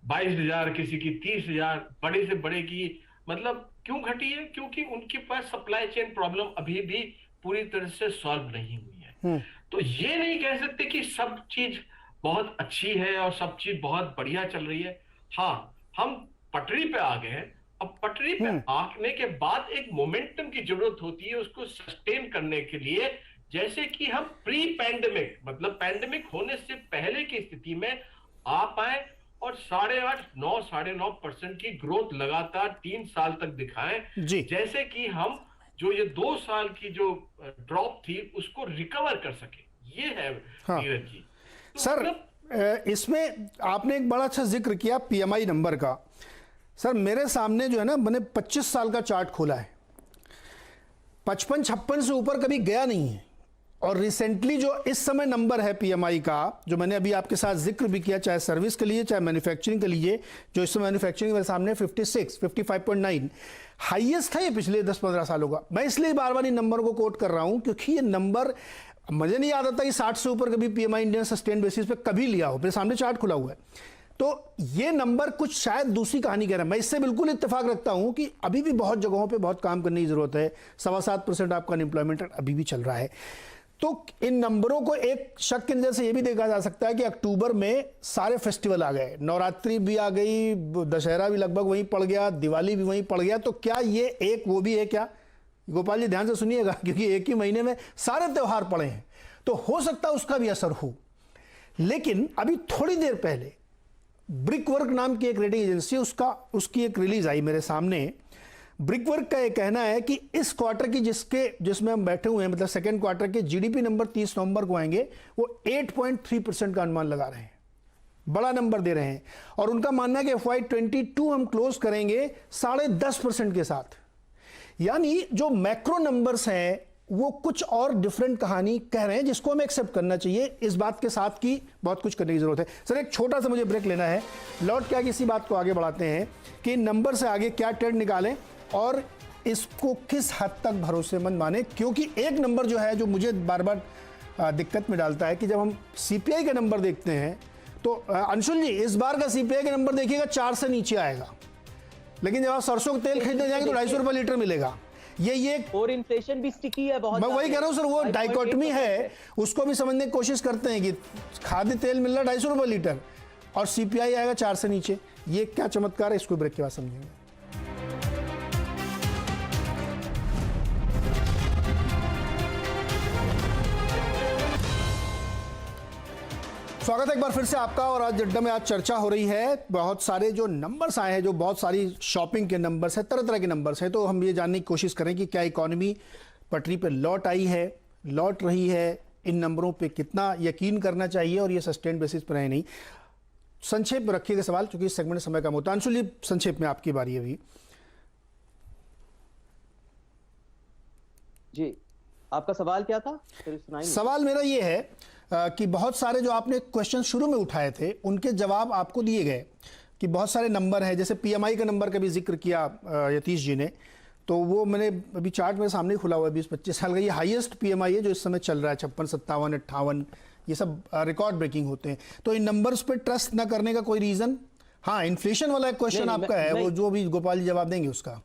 22,000, किसी की 30,000, बड़े से बड़े की, मतलब क्यों घटी है? क्योंकि उनके पास सप्लाई चेन प्रॉब्लम अभी भी पूरी तरह से सॉल्व नहीं हुई है। तो ये नहीं कह सकते कि सब चीज बहुत अच्छी है और सब चीज बहुत बढ़िया चल रही है। हाँ, हम पटरी पे आ गए हैं। अब पटरी पे आने के बाद एक मोमेंटम की जरूरत होती है उसको सस्टेन करने के लिए, जैसे कि हम प्री पैंडेमिक, मतलब पैंडेमिक होने से पहले की स्थिति में आ पाए और 8.5-9.5% की ग्रोथ लगातार 3 साल तक दिखाएं, जी। जैसे कि हम जो ये 2 साल की जो ड्रॉप थी उसको रिकवर कर सके। ये है हाँ। नीरज जी। तो सर इसमें आपने एक बड़ा अच्छा जिक्र किया पीएमआई नंबर का। सर मेरे सामने जो है ना, मैंने 25 साल का चार्ट खोला है, 55-56 से ऊपर कभी गया नहीं है। और रिसेंटली जो इस समय नंबर है पीएमआई का, जो मैंने अभी आपके साथ जिक्र भी किया, चाहे सर्विस के लिए चाहे मैन्युफैक्चरिंग के लिए, जो इस समय मैन्युफैक्चरिंग मेरे सामने 55.9 हाईएस्ट था ये पिछले 10-15 सालों का। मैं इसलिए बार बार इन नंबर को कोट कर रहा हूं क्योंकि ये नंबर मुझे नहीं याद आता कि 60 से ऊपर कभी पीएमआई इंडियन सस्टेन बेसिस पे कभी लिया हो। मेरे सामने चार्ट खुला हुआ है, तो ये नंबर कुछ शायद दूसरी कहानी कह रहा है। मैं इससे बिल्कुल इत्तेफाक रखता हूं कि अभी भी बहुत जगहों पे बहुत काम करने की जरूरत है। 7.25% आपका अनएम्प्लॉयमेंट अभी भी चल रहा है। तो इन नंबरों को एक शक के नजर से ये भी देखा जा सकता है कि अक्टूबर में सारे फेस्टिवल आ गए, नवरात्रि भी आ गई, दशहरा भी लगभग वहीं पड़ गया, दिवाली भी वहीं पड़ गया। तो क्या ये एक वो भी है क्या? गोपाल जी ध्यान से सुनिएगा, क्योंकि एक ही महीने में सारे त्योहार पड़े हैं, तो हो सकता है उसका भी असर हो। लेकिन अभी थोड़ी देर पहले ब्रिकवर्क नाम की एक रेटिंग एजेंसी, उसकी एक रिलीज आई मेरे सामने। ब्रिकवर्क का ये कहना है कि इस क्वार्टर की जिसमें हम बैठे हुए हैं, मतलब सेकेंड क्वार्टर के जीडीपी नंबर 30 नवंबर को आएंगे, वो 8.3% का अनुमान लगा रहे हैं। बड़ा नंबर दे रहे हैं। और उनका मानना है कि FY22 हम क्लोज करेंगे 10.5% के साथ। यानी जो मैक्रो नंबर्स हैं वो कुछ और डिफरेंट कहानी कह रहे हैं, जिसको हमें एक्सेप्ट करना चाहिए। इस बात के साथ की बहुत कुछ करने की जरूरत है। सर एक छोटा सा मुझे ब्रेक लेना है, लौट के आगे इसी बात को आगे बढ़ाते हैं कि नंबर से आगे क्या ट्रेंड निकालें और इसको किस हद तक भरोसेमंद माने। क्योंकि एक नंबर जो है जो मुझे बार बार दिक्कत में डालता है कि जब हम सीपीआई का नंबर देखते हैं तो अंशुल जी इस बार का सीपीआई का नंबर देखिएगा 4 से नीचे आएगा, लेकिन जब आप सरसों का तेल खरीदने जाएंगे तो 250 रुपये लीटर मिलेगा। ये और इन्फ्लेशन भी स्टिकी है बहुत। मैं वही कह रहा हूं सर, वो डाइकोटमी है, उसको भी समझने की कोशिश करते हैं कि खाद्य तेल मिल रहा 250 रुपये लीटर और सीपीआई आएगा 4 से नीचे। ये क्या चमत्कार है, इसको ब्रेक के बाद समझेंगे। स्वागत है एक बार फिर से आपका। और आज अड्डा में आज चर्चा हो रही है, बहुत सारे जो नंबर्स आए हैं, जो बहुत सारी शॉपिंग के नंबर्स हैं, तरह तरह के नंबर्स हैं। तो हम ये जानने की कोशिश करें कि क्या इकोनॉमी पटरी पे लौट आई है, लौट रही है, इन नंबरों पे कितना यकीन करना चाहिए और ये सस्टेन बेसिस पर है नहीं। संक्षेप में रखिएगा सवाल, चूंकि इस सेगमेंट समय कम होता है। अंशुल जी संक्षेप में आपकी बारी है अभी। जी आपका सवाल क्या था? सवाल मेरा ये है कि बहुत सारे जो आपने क्वेश्चन शुरू में उठाए थे उनके जवाब आपको दिए गए कि बहुत सारे नंबर हैं, जैसे पीएमआई का नंबर का भी जिक्र किया यतीश जी ने, तो वो मैंने अभी चार्ट मेरे सामने खुला हुआ है, 20-25 साल का ये हाईएस्ट पीएमआई है जो इस समय चल रहा है। 56, 57, 58 ये सब रिकॉर्ड ब्रेकिंग होते हैं। तो इन नंबर्स पे ट्रस्ट ना करने का कोई रीजन? हाँ, इन्फ्लेशन वाला एक क्वेश्चन आपका है, वो जो भी गोपाल जी जवाब देंगे उसका।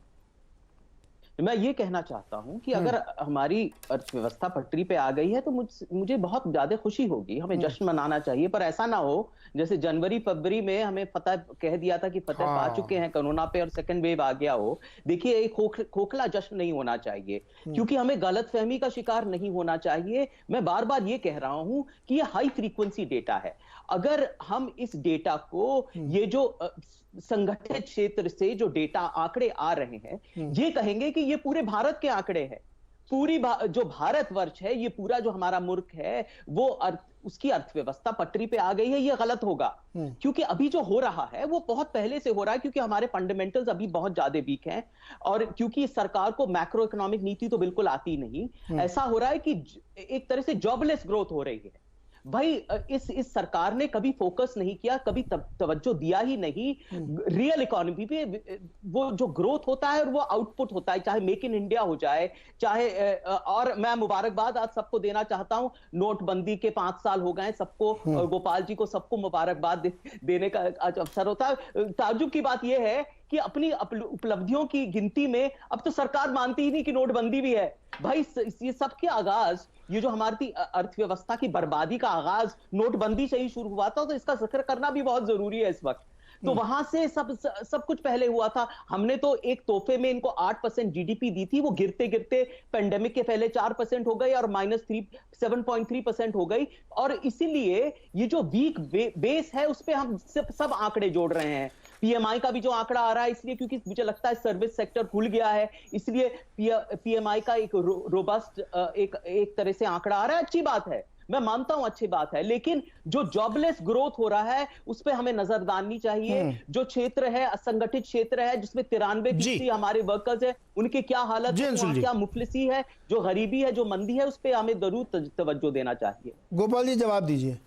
मैं ये कहना चाहता हूं कि अगर हमारी अर्थव्यवस्था पटरी पे आ गई है तो मुझे बहुत ज्यादा खुशी होगी, हमें जश्न मनाना चाहिए। पर ऐसा ना हो जैसे जनवरी फरवरी में हमें फतह कह दिया था कि फतह पा चुके हैं कोरोना पे और सेकंड वेव आ गया हो। देखिए एक खोखला जश्न नहीं होना चाहिए, क्योंकि हमें गलतफहमी का शिकार नहीं होना चाहिए। मैं बार बार ये कह रहा हूं कि ये हाई फ्रीक्वेंसी डेटा है। अगर हम इस डेटा को, ये जो संगठित क्षेत्र से जो डेटा आंकड़े आ रहे हैं, ये कहेंगे कि ये पूरे भारत के आंकड़े हैं, पूरी जो भारतवर्ष है, ये पूरा जो हमारा मुल्क है, वो उसकी अर्थव्यवस्था पटरी पे आ गई है, ये गलत होगा। क्योंकि अभी जो हो रहा है वो बहुत पहले से हो रहा है, क्योंकि हमारे फंडामेंटल्स अभी बहुत ज्यादा वीक हैं और क्योंकि सरकार को मैक्रो इकोनॉमिक नीति तो बिल्कुल आती नहीं। ऐसा हो रहा है कि एक तरह से जॉबलेस ग्रोथ हो रही है। भाई इस सरकार ने कभी फोकस नहीं किया, कभी तवज्जो दिया ही नहीं रियल इकोनॉमी पे। वो जो ग्रोथ होता है और वो आउटपुट होता है, चाहे मेक इन इंडिया हो जाए, चाहे और मैं मुबारकबाद आज सबको देना चाहता हूं, नोटबंदी के 5 साल हो गए सबको, और गोपाल जी को सबको मुबारकबाद देने का आज अवसर होता है। ताज्जुब की बात यह है कि अपनी उपलब्धियों की गिनती में अब तो सरकार मानती ही नहीं कि नोटबंदी भी है। भाई ये सबके आगाज, ये जो हमारी अर्थव्यवस्था की बर्बादी का आगाज नोटबंदी से ही शुरू हुआ था, तो इसका जिक्र करना भी बहुत जरूरी है इस वक्त। तो वहां से सब कुछ पहले हुआ था। हमने तो एक तोहफे में इनको 8% जीडीपी दी थी, वो गिरते गिरते पेंडेमिक के पहले 4% हो गई और -7.3% हो गई। और इसीलिए ये जो वीक बेस है उस पे हम सब आंकड़े जोड़ रहे हैं। पीएमआई का भी जो आंकड़ा आ रहा है, इसलिए क्योंकि मुझे लगता है सर्विस सेक्टर खुल गया है, इसलिए पीएमआई का एक रोबस्ट एक तरह से आंकड़ा आ रहा है। अच्छी बात है, मैं मानता हूं अच्छी बात है, लेकिन जो जॉबलेस ग्रोथ हो रहा है उस पे हमें नजर डालनी चाहिए। जो क्षेत्र है असंगठित क्षेत्र है जिसमें 93% हमारे वर्कर्स है, उनके क्या हालत है, क्या मुफलिसी है, जो गरीबी है, जो मंदी है, उस पे हमें जरूर तवज्जो देना चाहिए। गोपाल जी जवाब दीजिए।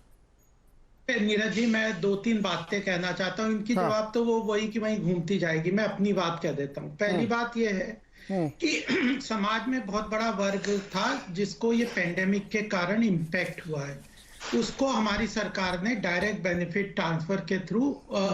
नीरज जी, मैं 2-3 बातें कहना चाहता हूँ, इनकी जवाब तो वो वही की वही घूमती जाएगी। मैं अपनी बात कह देता हूँ। पहली बात ये है कि समाज में बहुत बड़ा वर्ग था जिसको ये पेंडेमिक के कारण इम्पैक्ट हुआ है। उसको हमारी सरकार ने डायरेक्ट बेनिफिट ट्रांसफर के थ्रू,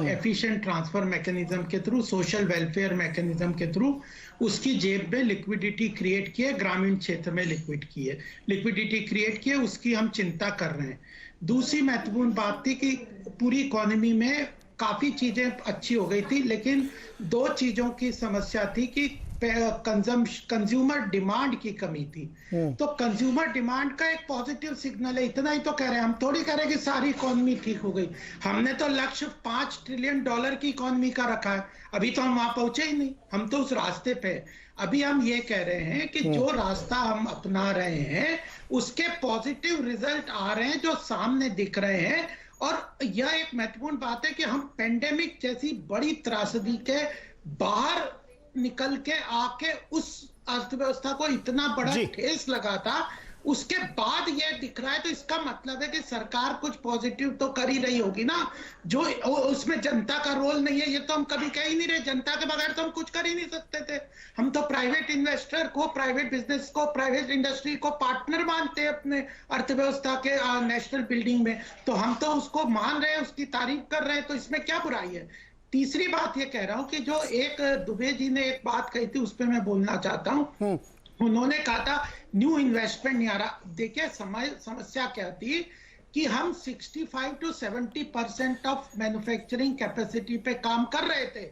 एफिशिएंट ट्रांसफर मैकेनिज्म के थ्रू, सोशल वेलफेयर मैकेनिज्म के थ्रू उसकी जेब में लिक्विडिटी क्रिएट की है, ग्रामीण क्षेत्र में लिक्विडिटी क्रिएट की है, उसकी हम चिंता कर रहे हैं। दूसरी महत्वपूर्ण बात थी कि पूरी इकोनॉमी में काफी चीजें अच्छी हो गई थी, लेकिन 2 चीजों की समस्या थी कि कंज्यूमर डिमांड की कमी थी। तो कंज्यूमर डिमांड का एक पॉजिटिव सिग्नल है, इतना ही तो कह रहे हैं हम, थोड़ी कह रहे हैं कि सारी इकोनॉमी ठीक हो गई। हमने तो लक्ष्य $5 ट्रिलियन की इकोनॉमी का रखा है, अभी तो हम वहां पहुंचे ही नहीं, हम तो उस रास्ते पे। अभी हम ये कह रहे हैं कि जो रास्ता हम अपना रहे हैं उसके पॉजिटिव रिजल्ट आ रहे हैं जो सामने दिख रहे हैं। और यह एक महत्वपूर्ण बात है कि हम पेंडेमिक जैसी बड़ी त्रासदी के बाहर निकल के आके उस अर्थव्यवस्था को इतना बड़ा ठेस लगा था, उसके बाद ये दिख रहा है, तो इसका मतलब है कि सरकार कुछ पॉजिटिव तो कर ही रही होगी ना। जो उसमें जनता का रोल नहीं है, ये तो हम कभी कह ही नहीं रहे। जनता के बगैर तो हम कुछ कर ही नहीं सकते थे। हम तो प्राइवेट इन्वेस्टर को, प्राइवेट बिजनेस को, प्राइवेट इंडस्ट्री को पार्टनर मानते हैं अपने अर्थव्यवस्था के नेशनल बिल्डिंग में, तो हम तो उसको मान रहे हैं, उसकी तारीफ कर रहे हैं, तो इसमें क्या बुराई है। तीसरी बात ये कह रहा हूं कि जो एक दुबे जी ने एक बात कही थी उस पर मैं बोलना चाहता हूं। उन्होंने कहा था न्यू इन्वेस्टमेंट नहीं आ रहा। देखिए समस्या क्या थी कि हम 65 to 70% ऑफ मैन्युफैक्चरिंग कैपेसिटी पे काम कर रहे थे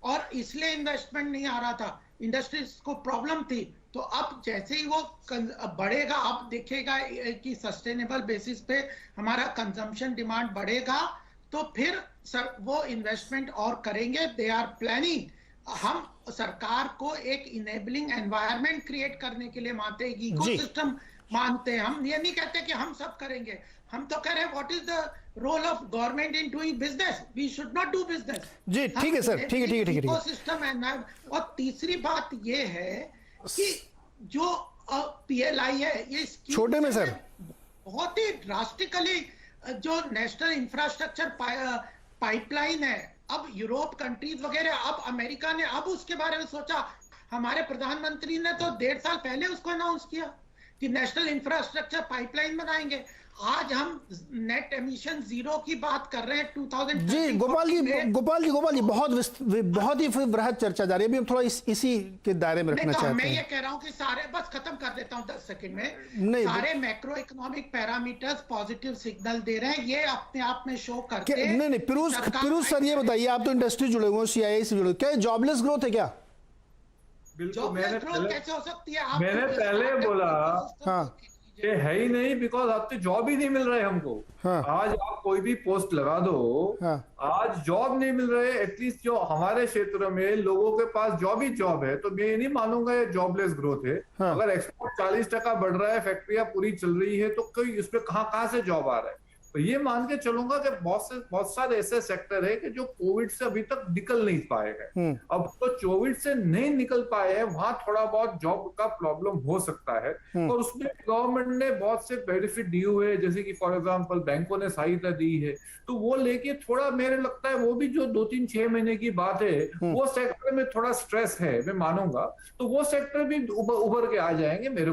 और इसलिए इन्वेस्टमेंट नहीं आ रहा था, इंडस्ट्रीज को प्रॉब्लम थी। तो अब जैसे ही वो बढ़ेगा, अब देखेगा कि सस्टेनेबल बेसिस पे हमारा कंजम्पशन डिमांड बढ़ेगा, तो फिर सर वो इन्वेस्टमेंट और करेंगे। They are planning. हम सरकार को एक इनेबलिंग एनवायरनमेंट क्रिएट करने के लिए मानते हैं, इकोसिस्टम मानते हैं। हम ये नहीं कहते कि हम सब करेंगे, हम तो कह रहे हैं what is the role of government in doing business, we should not do business. जी ठीक है सर, ठीक है। इकोसिस्टम है। और तीसरी बात ये है कि जो पीएलआई है, ये छोटे में सर बहुत ही ड्रास्टिकली जो नेशनल इंफ्रास्ट्रक्चर पाइपलाइन है, अब यूरोप कंट्रीज वगैरह, अब अमेरिका ने अब उसके बारे में सोचा। हमारे प्रधानमंत्री ने तो 1.5 साल पहले उसको अनाउंस किया कि नेशनल इंफ्रास्ट्रक्चर पाइपलाइन बनाएंगे। आज हम नेट एमिशन 0 की बात कर रहे हैं 2030। जी गोपाल जी बहुत ही बृहद चर्चा जा रही है, अभी हम थोड़ा इसी के दायरे में रखना चाहते हैं। मैं ये कह रहा हूं कि सारे, बस खत्म कर देता हूं 10 सेकंड में, सारे macro economic parameters positive signal दे रहे हैं, ये अपने आप में शो करते हैं। नहीं फिरोज सर ये बताइए, आप तो इंडस्ट्री जुड़े हुए, CII से जुड़े हुए, क्या जॉबलेस ग्रोथ है क्या? बिल्कुल, कैसे हो सकती है? मैंने पहले बोला ये है ही नहीं, बिकॉज अब तो जॉब ही नहीं मिल रहे हमको। आज आप कोई भी पोस्ट लगा दो, आज जॉब नहीं मिल रहे। एटलीस्ट जो हमारे क्षेत्र में लोगों के पास जॉब है, तो मैं ये नहीं मानूंगा ये जॉबलेस ग्रोथ है। अगर एक्सपोर्ट 40% बढ़ रहा है, फैक्ट्रियां पूरी चल रही है, तो कोई इसमें कहाँ से जॉब आ रहा है। तो ये मान के चलूंगा कि बहुत सारे ऐसे सेक्टर है कि जो कोविड से अभी तक निकल नहीं पाए हैं। अब तो कोविड से नहीं निकल पाए हैं, वहां थोड़ा बहुत जॉब का प्रॉब्लम हो सकता है, और उसमें गवर्नमेंट ने बहुत से बेनिफिट दिए हुए हैं, जैसे कि फॉर एग्जांपल बैंकों ने सहायता दी है, तो वो लेके थोड़ा मेरे लगता है वो भी जो 2-3-6 महीने की बात है, वो सेक्टर में थोड़ा स्ट्रेस है, मैं मानूंगा। तो वो सेक्टर भी उभर के आ जाएंगे, मेरा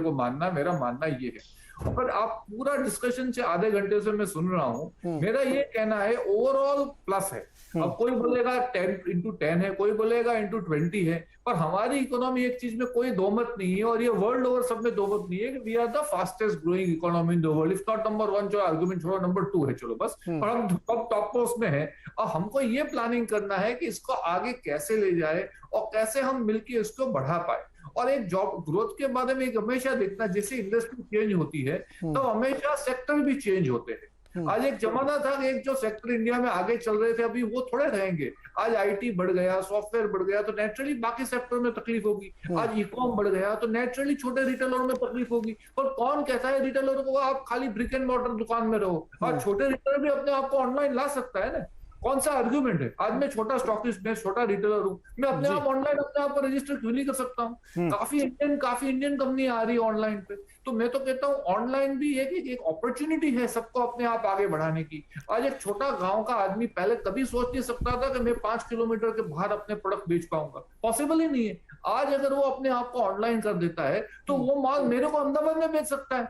मानना ये है। पर आप पूरा डिस्कशन से आधे घंटे से मैं सुन रहा हूँ, मेरा ये कहना है ओवरऑल प्लस है। अब कोई बोलेगा 10x10 है, कोई बोलेगा x20 है, पर हमारी इकोनॉमी एक चीज में कोई दो मत नहीं है, और ये वर्ल्ड ओवर सब में दो मत नहीं है कि we are the fastest growing economy in the world, if not number 1, जो आर्गुमेंट छोड़ो नंबर 2 है, चलो बस, और हम टॉप पोस्ट में है। और हमको ये प्लानिंग करना है कि इसको आगे कैसे ले जाए और कैसे हम मिलकर इसको बढ़ा पाए। और एक जॉब ग्रोथ के बारे में एक हमेशा देखना, जैसे इंडस्ट्री चेंज होती है तो हमेशा सेक्टर भी चेंज होते हैं। आज एक जमाना था कि एक जो सेक्टर इंडिया में आगे चल रहे थे, अभी वो थोड़े रहेंगे। आज आईटी बढ़ गया, सॉफ्टवेयर बढ़ गया, तो नेचुरली बाकी सेक्टर में तकलीफ होगी। आज ई कॉम बढ़ गया तो नेचुरली छोटे रिटेलर में तकलीफ होगी। पर कौन कहता है रिटेलर को आप खाली ब्रिक एंड मॉर्टर दुकान में रहो? आज छोटे रिटेलर भी अपने आप को ऑनलाइन ला सकता है ना। कौन सा आर्ग्यूमेंट है? आज मैं छोटा स्टॉकिस्ट, मैं छोटा रिटेलर हूँ, मैं अपने आप ऑनलाइन अपने आप को रजिस्टर क्यों नहीं कर सकता हूँ? काफी इंडियन कंपनी आ रही है ऑनलाइन पे। तो मैं तो कहता हूँ ऑनलाइन भी एक अपॉर्चुनिटी है सबको अपने आप आगे बढ़ाने की। आज एक छोटा गांव का आदमी पहले कभी सोच नहीं सकता था कि मैं 5 किलोमीटर के बाहर अपने प्रोडक्ट बेच पाऊंगा, पॉसिबल ही नहीं है। आज अगर वो अपने आप को ऑनलाइन कर देता है तो वो माल मेरे को अहमदाबाद में बेच सकता है।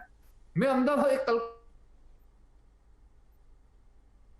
मैं अहमदाबाद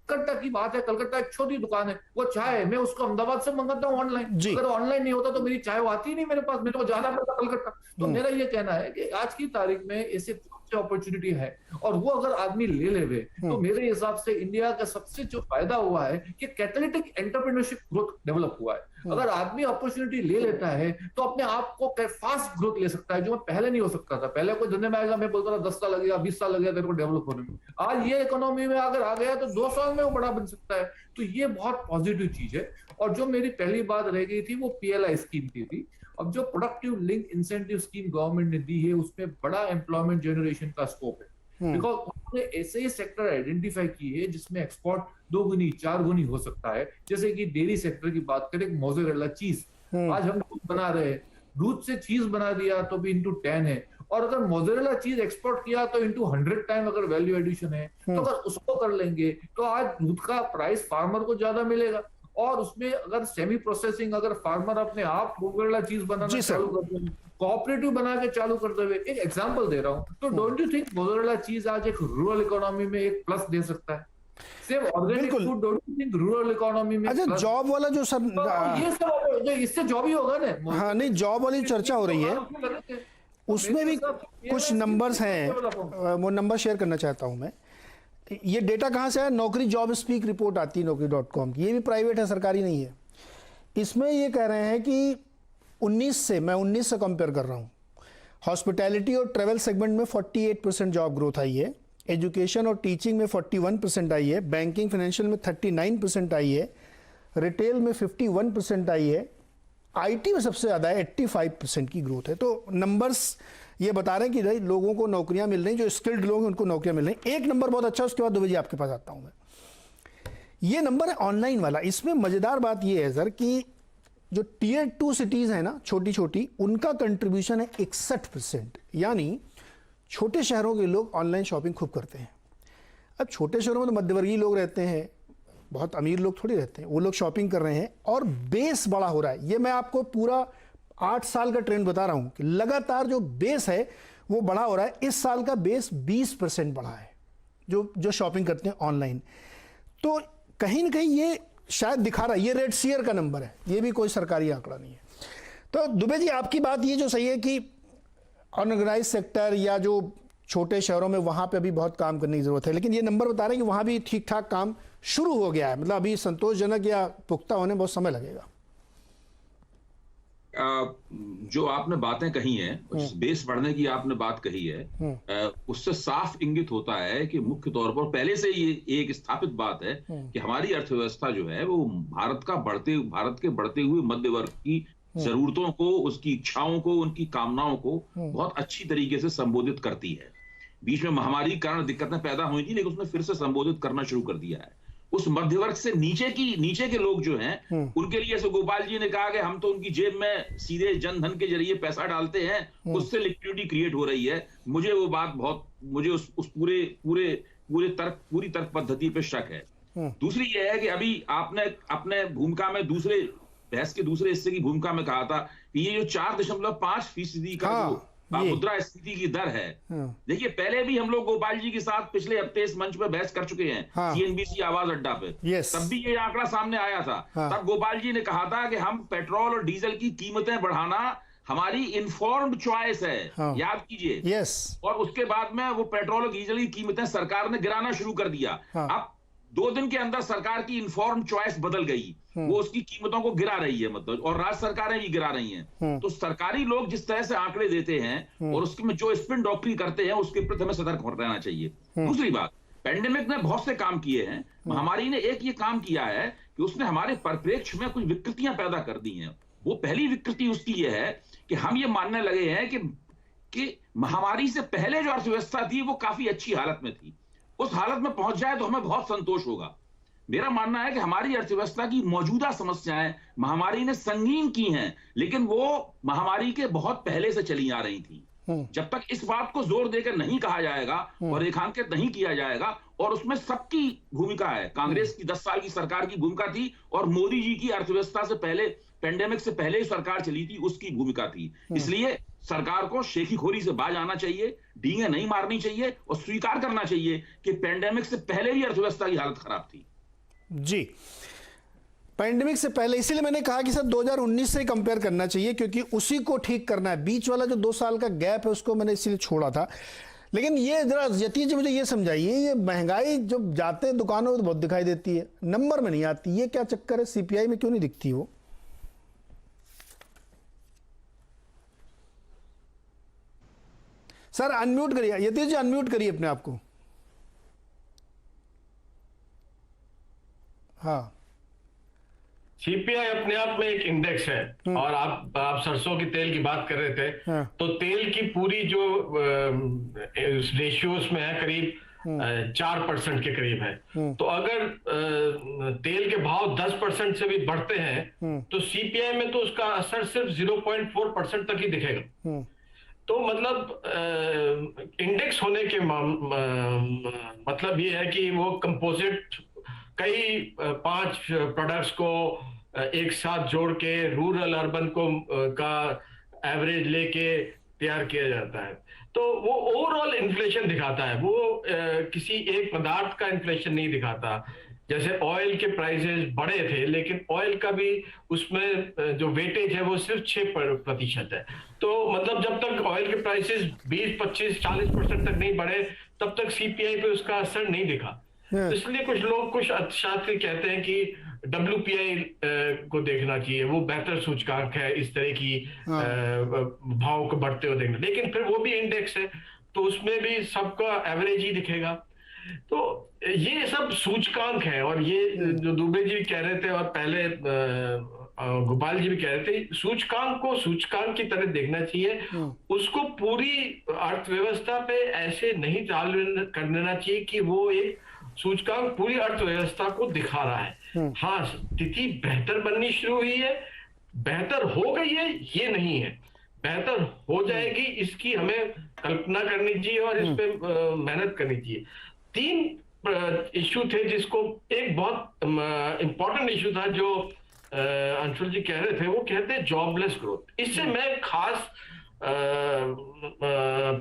कलकत्ता की बात है, कलकत्ता एक छोटी दुकान है, वो चाय है, मैं उसको अहमदाबाद से मंगाता हूँ ऑनलाइन। अगर ऑनलाइन नहीं होता तो मेरी चाय वो आती नहीं मेरे पास, मेरे को जाना पड़ता कलकत्ता। तो मेरा ये कहना है कि आज की तारीख में ऐसे अपॉर्चुनिटी है, और वो अगर आदमी ले लेवे तो मेरे हिसाब से इंडिया का सबसे जो फायदा हुआ है कि कैटालिटिक एंटरप्रेन्योरशिप ग्रोथ डेवलप हुआ है। अगर आदमी अपॉर्चुनिटी ले लेता है तो अपने आप को फास्ट ग्रोथ ले सकता है, जो पहले नहीं हो सकता था। पहले कोई धंधे में आएगा, मैं बोलता था 10 साल लगेगा, 20 साल लगेगा तेरे को डेवलप होने में। आज ये इकोनॉमी में अगर आ गया तो 2 साल में वो बड़ा बन सकता है। तो ये बहुत पॉजिटिव चीज है। और जो मेरी पहली बात रह गई थी वो PLI स्कीम की थी। अब जो productive link incentive scheme government ने दी है उसमें बड़ा एम्प्लॉयमेंट जनरेशन का स्कोप है, बिकॉज उन्होंने ऐसे ही सेक्टर आइडेंटिफाई किए हैं जिसमें एक्सपोर्ट 2 गुनी 4 गुनी हो सकता है। जैसे कि डेयरी सेक्टर की बात करें, मोज़रेला चीज, आज हम दूध बना रहे हैं, दूध से चीज बना दिया तो भी into 10 है, और अगर मोज़रेला चीज एक्सपोर्ट किया तो into 100 टाइम अगर वैल्यू एडिशन है, तो अगर उसको कर लेंगे तो आज दूध का प्राइस फार्मर को ज्यादा मिलेगा। और उसमें अगर सेमी प्रोसेसिंग, अगर फार्मर अपने आप मोज़रेला चीज बनाना चालू कर दे, कोऑपरेटिव बना के चालू करते हुए, एक एग्जांपल दे रहा हूँ, तो डोंट यू थिंक मोज़रेला चीज आज एक रूरल इकोनॉमी में एक प्लस दे सकता है? सिर्फ organic food, don't you think rural economy में? अच्छा, जॉब वाला जो सर, ये सब जो इससे जॉब ही होगा ना। हाँ, नहीं, जॉब वाली चर्चा हो रही है, उसमें भी कुछ नंबर्स हैं, वो नंबर शेयर करना चाहता हूं मैं। ये डेटा कहाँ से है? नौकरी जॉब स्पीक रिपोर्ट आती है naukri.com की, ये भी प्राइवेट है, सरकारी नहीं है। इसमें ये कह रहे हैं कि 19 से कंपेयर कर रहा हूँ, हॉस्पिटैलिटी और ट्रैवल सेगमेंट में 48% जॉब ग्रोथ आई है, एजुकेशन और टीचिंग में 41% आई है, बैंकिंग फाइनेंशियल में 39% आई है, रिटेल में 51% आई है, IT में सबसे ज़्यादा है, 85% की ग्रोथ है। तो नंबर्स ये बता रहे हैं कि भाई लोगों को नौकरियां मिल रही, जो स्किल्ड लोग हैं उनको नौकरियां मिल रही। एक नंबर बहुत अच्छा, उसके बाद दुबे जी आपके पास आता हूं मैं। ये नंबर है ऑनलाइन वाला। इसमें मजेदार बात ये है सर कि जो Tier 2 सिटीज है ना, छोटी छोटी, उनका कंट्रीब्यूशन है 61%। यानी छोटे शहरों के लोग ऑनलाइन शॉपिंग खूब करते हैं। अब छोटे शहरों में तो मध्यवर्गीय लोग रहते हैं, बहुत अमीर लोग थोड़ी रहते हैं, वो लोग शॉपिंग कर रहे हैं और बेस बड़ा हो रहा है। ये मैं आपको पूरा 8 साल का ट्रेंड बता रहा हूं कि लगातार जो बेस है वो बड़ा हो रहा है। इस साल का बेस 20% बढ़ा है जो शॉपिंग करते हैं ऑनलाइन। तो कहीं ना कहीं ये शायद दिखा रहा है, ये रेड सीयर का नंबर है, ये भी कोई सरकारी आंकड़ा नहीं है। तो दुबे जी, आपकी बात ये जो सही है कि अनऑर्गेनाइज सेक्टर या जो छोटे शहरों में, वहां पे अभी बहुत काम करने की जरूरत है, लेकिन ये नंबर बता रहे हैं कि वहां भी ठीक ठाक काम शुरू हो गया है, मतलब अभी संतोषजनक या पुख्ता होने बहुत समय लगेगा। जो आपने बातें कही हैं, बेस बढ़ने की आपने बात कही है, उससे साफ इंगित होता है कि मुख्य तौर पर पहले से ये एक स्थापित बात है कि हमारी अर्थव्यवस्था जो है वो भारत के बढ़ते हुए मध्य वर्ग की जरूरतों को, उसकी इच्छाओं को, उनकी कामनाओं को बहुत अच्छी तरीके से संबोधित करती है। बीच में महामारी के कारण दिक्कतें पैदा हुई थी, लेकिन उसने फिर से संबोधित करना शुरू कर दिया है। उस मध्य वर्ग से नीचे के लोग जो हैं, उनके लिए, जैसे गोपाल जी ने कहा कि हम तो उनकी जेब में सीधे जनधन के जरिए पैसा डालते हैं, उससे लिक्विडिटी क्रिएट हो रही है। मुझे वो बात मुझे उस पूरी तर्क पद्धति पे शक है। दूसरी ये है कि अभी आपने अपने भूमिका में बहस के दूसरे हिस्से की भूमिका में कहा था कि ये जो 4.5% का जो मुद्रास्फीति की दर है। देखिए पहले भी हम लोग गोपाल जी के साथ पिछले हफ्ते इस मंच पर बहस कर चुके हैं, सीएनबीसी आवाज अड्डा पे। तब भी ये आंकड़ा सामने आया था। तब गोपाल जी ने कहा था कि हम पेट्रोल और डीजल की कीमतें बढ़ाना हमारी इन्फॉर्म्ड चॉइस है, याद कीजिए। और उसके बाद में वो पेट्रोल और डीजल की कीमतें सरकार ने गिराना शुरू कर दिया। अब 2 दिन के अंदर सरकार की इन्फॉर्म्ड चॉइस बदल गई, वो उसकी कीमतों को गिरा रही है, मतलब, और राज्य सरकारें भी गिरा रही हैं। तो सरकारी लोग जिस तरह से आंकड़े देते हैं और उसमें जो स्पिन डॉक्टरी करते हैं उसके प्रति हमें सतर्क रहना चाहिए। दूसरी बात, पेंडेमिक ने बहुत से काम किए हैं, महामारी ने एक ये काम किया है कि उसने हमारे परिप्रेक्ष्य में कुछ विकृतियां पैदा कर दी हैं। वो पहली विकृति उसकी ये है कि हम ये मानने लगे हैं कि महामारी से पहले जो अर्थव्यवस्था थी वो काफी अच्छी हालत में थी, उस हालत में पहुंच जाए तो हमें बहुत संतोष होगा। मेरा मानना है कि हमारी अर्थव्यवस्था की मौजूदा समस्याएं महामारी ने संगीन की हैं, लेकिन वो महामारी के बहुत पहले से चली आ रही थी। जब तक इस बात को जोर देकर नहीं कहा जाएगा और रेखांकित नहीं किया जाएगा, और उसमें सबकी भूमिका है, कांग्रेस की 10 साल की सरकार की भूमिका थी और मोदी जी की अर्थव्यवस्था से पहले, पेंडेमिक से पहले ही सरकार चली थी, उसकी भूमिका थी। इसलिए सरकार को शेखीखोरी से बाज आना चाहिए, डींगे नहीं मारनी चाहिए और स्वीकार करना चाहिए कि पेंडेमिक से पहले भी अर्थव्यवस्था की हालत खराब थी। जी, पैंडेमिक से पहले, इसीलिए मैंने कहा कि सर 2019 से कंपेयर करना चाहिए, क्योंकि उसी को ठीक करना है। बीच वाला जो 2 साल का गैप है उसको मैंने इसीलिए छोड़ा था। लेकिन ये जरा यतीश जी मुझे ये समझाइए, ये महंगाई जब जाते हैं दुकानों में तो बहुत दिखाई देती है, नंबर में नहीं आती, ये क्या चक्कर है? सीपीआई में क्यों नहीं दिखती वो? सर अनम्यूट करिए, यतीश जी अनम्यूट करिए अपने आप को। हाँ, सीपीआई अपने आप में एक इंडेक्स है। और आप सरसों की तेल की बात कर रहे थे, तो तेल की पूरी जो रेशियोज में है करीब 4% के करीब है। तो अगर तेल के भाव 10% से भी बढ़ते हैं तो सीपीआई में तो उसका असर सिर्फ 0.4% तक ही दिखेगा। तो मतलब इंडेक्स होने के मतलब ये है कि वो कंपोजिट कई 5 प्रोडक्ट्स को एक साथ जोड़ के रूरल अर्बन को का एवरेज लेके तैयार किया जाता है। तो वो ओवरऑल इन्फ्लेशन दिखाता है, वो किसी एक पदार्थ का इन्फ्लेशन नहीं दिखाता। जैसे ऑयल के प्राइसेस बढ़े थे, लेकिन ऑयल का भी उसमें जो वेटेज है वो सिर्फ 6% है। तो मतलब जब तक ऑयल के प्राइसेस 20, 25, 40% तक नहीं बढ़े तब तक सीपीआई पे उसका असर नहीं दिखा। इसलिए कुछ लोग, कुछ अर्थशास्त्री कहते हैं कि WPI को देखना चाहिए, वो बेहतर सूचकांक है इस तरह की भाव को बढ़ते हुए देखना। लेकिन फिर वो भी इंडेक्स है, तो उसमें भी सबका एवरेज ही दिखेगा। तो ये सब सूचकांक है, और ये जो दुबे जी कह रहे थे और पहले गोपाल जी भी कह रहे थे, सूचकांक को सूचकांक की तरह देखना चाहिए। उसको पूरी अर्थव्यवस्था पे ऐसे नहीं चाल कर देना चाहिए कि वो एक सूचकांक पूरी अर्थव्यवस्था को दिखा रहा है। हाँ, स्थिति बेहतर बननी शुरू हुई है, बेहतर हो गई है ये नहीं है, बेहतर हो जाएगी इसकी हमें कल्पना करनी चाहिए और इस पे मेहनत करनी चाहिए। 3 इश्यू थे, जिसको एक बहुत इंपॉर्टेंट इश्यू था जो अंशुल जी कह रहे थे, वो कहते हैं जॉबलेस ग्रोथ। इससे मैं खास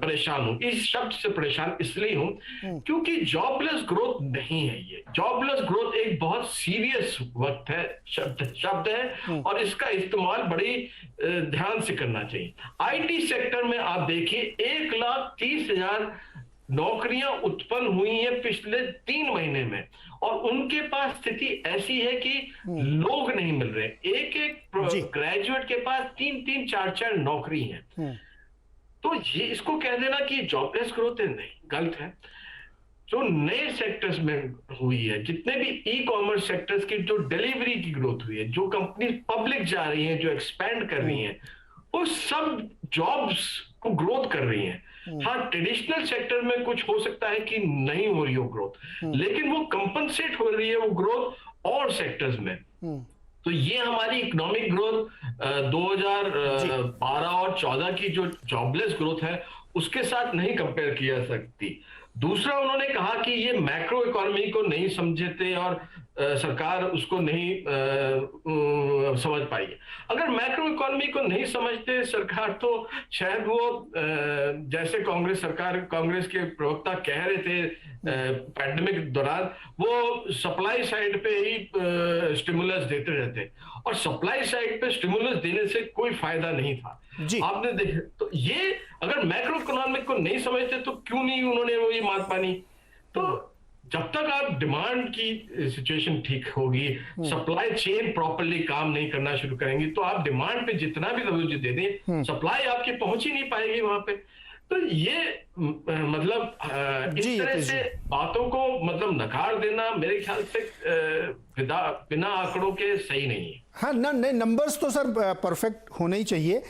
परेशान हूं, इस शब्द से परेशान इसलिए हूं क्योंकि जॉबलेस ग्रोथ नहीं है ये। जॉबलेस ग्रोथ एक बहुत सीरियस वक्त है, शब्द है, और इसका इस्तेमाल बड़ी ध्यान से करना चाहिए। आईटी सेक्टर में आप देखिए 1,30,000 नौकरियां उत्पन्न हुई हैं पिछले 3 महीने में, और उनके पास स्थिति ऐसी है कि लोग नहीं मिल रहे। एक ग्रेजुएट के पास 3-3, 4-4 नौकरी हैं। तो ये इसको कह देना कि जॉबलेस ग्रोथ है, नहीं, गलत है। जो नए सेक्टर्स में हुई है, जितने भी ई कॉमर्स सेक्टर्स की जो डिलीवरी की ग्रोथ हुई है, जो कंपनी पब्लिक जा रही हैं, जो एक्सपैंड कर रही हैं, वो सब जॉब्स को ग्रोथ कर रही हैं। हाँ, ट्रेडिशनल सेक्टर में कुछ हो सकता है कि नहीं हो रही हो ग्रोथ, लेकिन वो कंपनसेट हो रही है वो ग्रोथ और सेक्टर्स में। तो ये हमारी इकोनॉमिक ग्रोथ 2012 और 14 की जो जॉबलेस ग्रोथ है उसके साथ नहीं कंपेयर किया जा सकती। दूसरा, उन्होंने कहा कि ये मैक्रो इकोनॉमी को नहीं समझते और सरकार उसको नहीं समझ पाई है। अगर मैक्रो इकोनॉमी को नहीं समझते सरकार तो शायद वो जैसे कांग्रेस के प्रवक्ता कह रहे थे पैंडेमिक के दौरान, वो सप्लाई साइड पे ही स्टिमुलस देते रहते, और सप्लाई साइड पे स्टिमुलस देने से कोई फायदा नहीं था। आपने देखा, तो ये अगर मैक्रो इकोनॉमिक को नहीं समझते तो क्यों नहीं उन्होंने वो ये बात मानी। तो जब तक आप डिमांड की सिचुएशन ठीक होगी, सप्लाई चेन प्रॉपर्ली काम नहीं करना शुरू करेंगी, तो आप डिमांड पे जितना भी तवज्जो दे दें, सप्लाई आपकी पहुंच ही नहीं पाएगी वहां पे। तो ये मतलब इस तरह से बातों को मतलब नकार देना मेरे ख्याल से बिना आंकड़ों के सही नहीं है। हाँ ना, नहीं नंबर्स तो सर परफेक्ट होने ही चाहिए।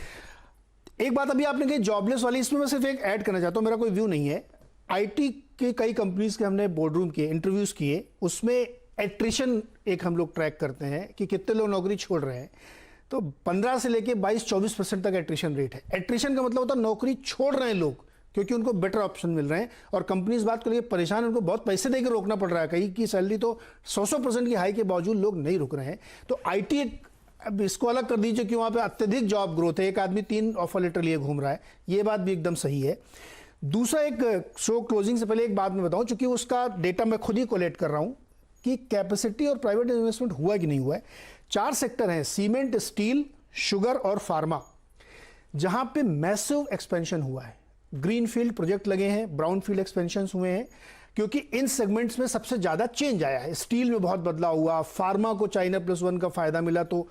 एक बात अभी आपने कही जॉबलेस वाली, इसमें मैं सिर्फ एक ऐड करना चाहता हूँ, मेरा कोई व्यू नहीं है। आईटी के कई कंपनीज के हमने बोर्ड रूम किए, इंटरव्यूज किए, उसमें एट्रिशन एक हम लोग ट्रैक करते हैं कि कितने लोग नौकरी छोड़ रहे हैं। तो 15 से लेके 22-24% तक एट्रिशन रेट है। एट्रिशन का मतलब होता है नौकरी छोड़ रहे हैं लोग क्योंकि उनको बेटर ऑप्शन मिल रहे हैं, और कंपनीज बात को लेकर परेशान, उनको बहुत पैसे देकर रोकना पड़ रहा है। कहीं की सैलरी तो 100% की हाई के बावजूद लोग नहीं रुक रहे हैं। तो आईटी अब इसको अलग कर दीजिए कि वहाँ पे अत्यधिक जॉब ग्रोथ है, एक आदमी 3 ऑफर लेटर लिए घूम रहा है, ये बात भी एकदम सही है। दूसरा, एक शो क्लोजिंग से पहले एक बात मैं बताऊं, चूंकि उसका डेटा मैं खुद ही कोलेक्ट कर रहा हूं कि कैपेसिटी और प्राइवेट इन्वेस्टमेंट हुआ कि नहीं हुआ है। 4 सेक्टर हैं, सीमेंट, स्टील, शुगर और फार्मा, जहां पे मैसिव एक्सपेंशन हुआ है। ग्रीनफील्ड प्रोजेक्ट लगे हैं, ब्राउनफील्ड एक्सपेंशन हुए हैं, क्योंकि इन सेगमेंट्स में सबसे ज़्यादा चेंज आया है। स्टील में बहुत बदलाव हुआ, फार्मा को चाइना +1 का फायदा मिला तो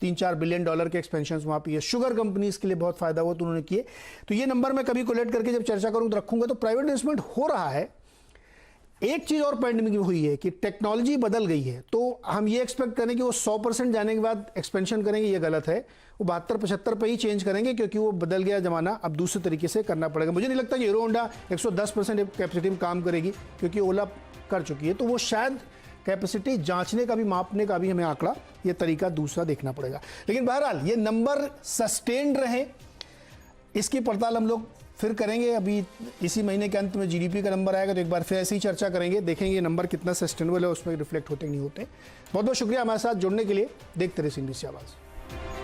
$3-4 बिलियन के एक्सपेंशन वहाँ पे है। शुगर कंपनीज के लिए बहुत फायदा हुआ तो उन्होंने किए। तो ये नंबर मैं कभी कोलेक्ट करके जब चर्चा करूँ तो रखूंगा। तो प्राइवेट इन्वेस्टमेंट हो रहा है। एक चीज़ और पैंडेमिक में हुई है कि टेक्नोलॉजी बदल गई है, तो हम ये एक्सपेक्ट करें कि वो 100% जाने के बाद एक्सपेंशन करेंगे, ये गलत है। वो 72-75 पे ही चेंज करेंगे क्योंकि वो बदल गया ज़माना, अब दूसरे तरीके से करना पड़ेगा। मुझे नहीं लगता कि हीरो होंडा 110% कैपेसिटी में काम करेगी क्योंकि ओला कर चुकी है। तो वो शायद कैपेसिटी जांचने का भी, मापने का भी हमें आंकड़ा, ये तरीका दूसरा देखना पड़ेगा। लेकिन बहरहाल ये नंबर सस्टेन्ड रहे, इसकी पड़ताल हम लोग फिर करेंगे। अभी इसी महीने के अंत में जीडीपी का नंबर आएगा तो एक बार फिर ऐसी ही चर्चा करेंगे, देखेंगे ये नंबर कितना सस्टेनेबल है, उसमें रिफ्लेक्ट होते नहीं होते। बहुत बहुत शुक्रिया हमारे साथ जुड़ने के लिए। देखते रहिए CNBC आवाज़।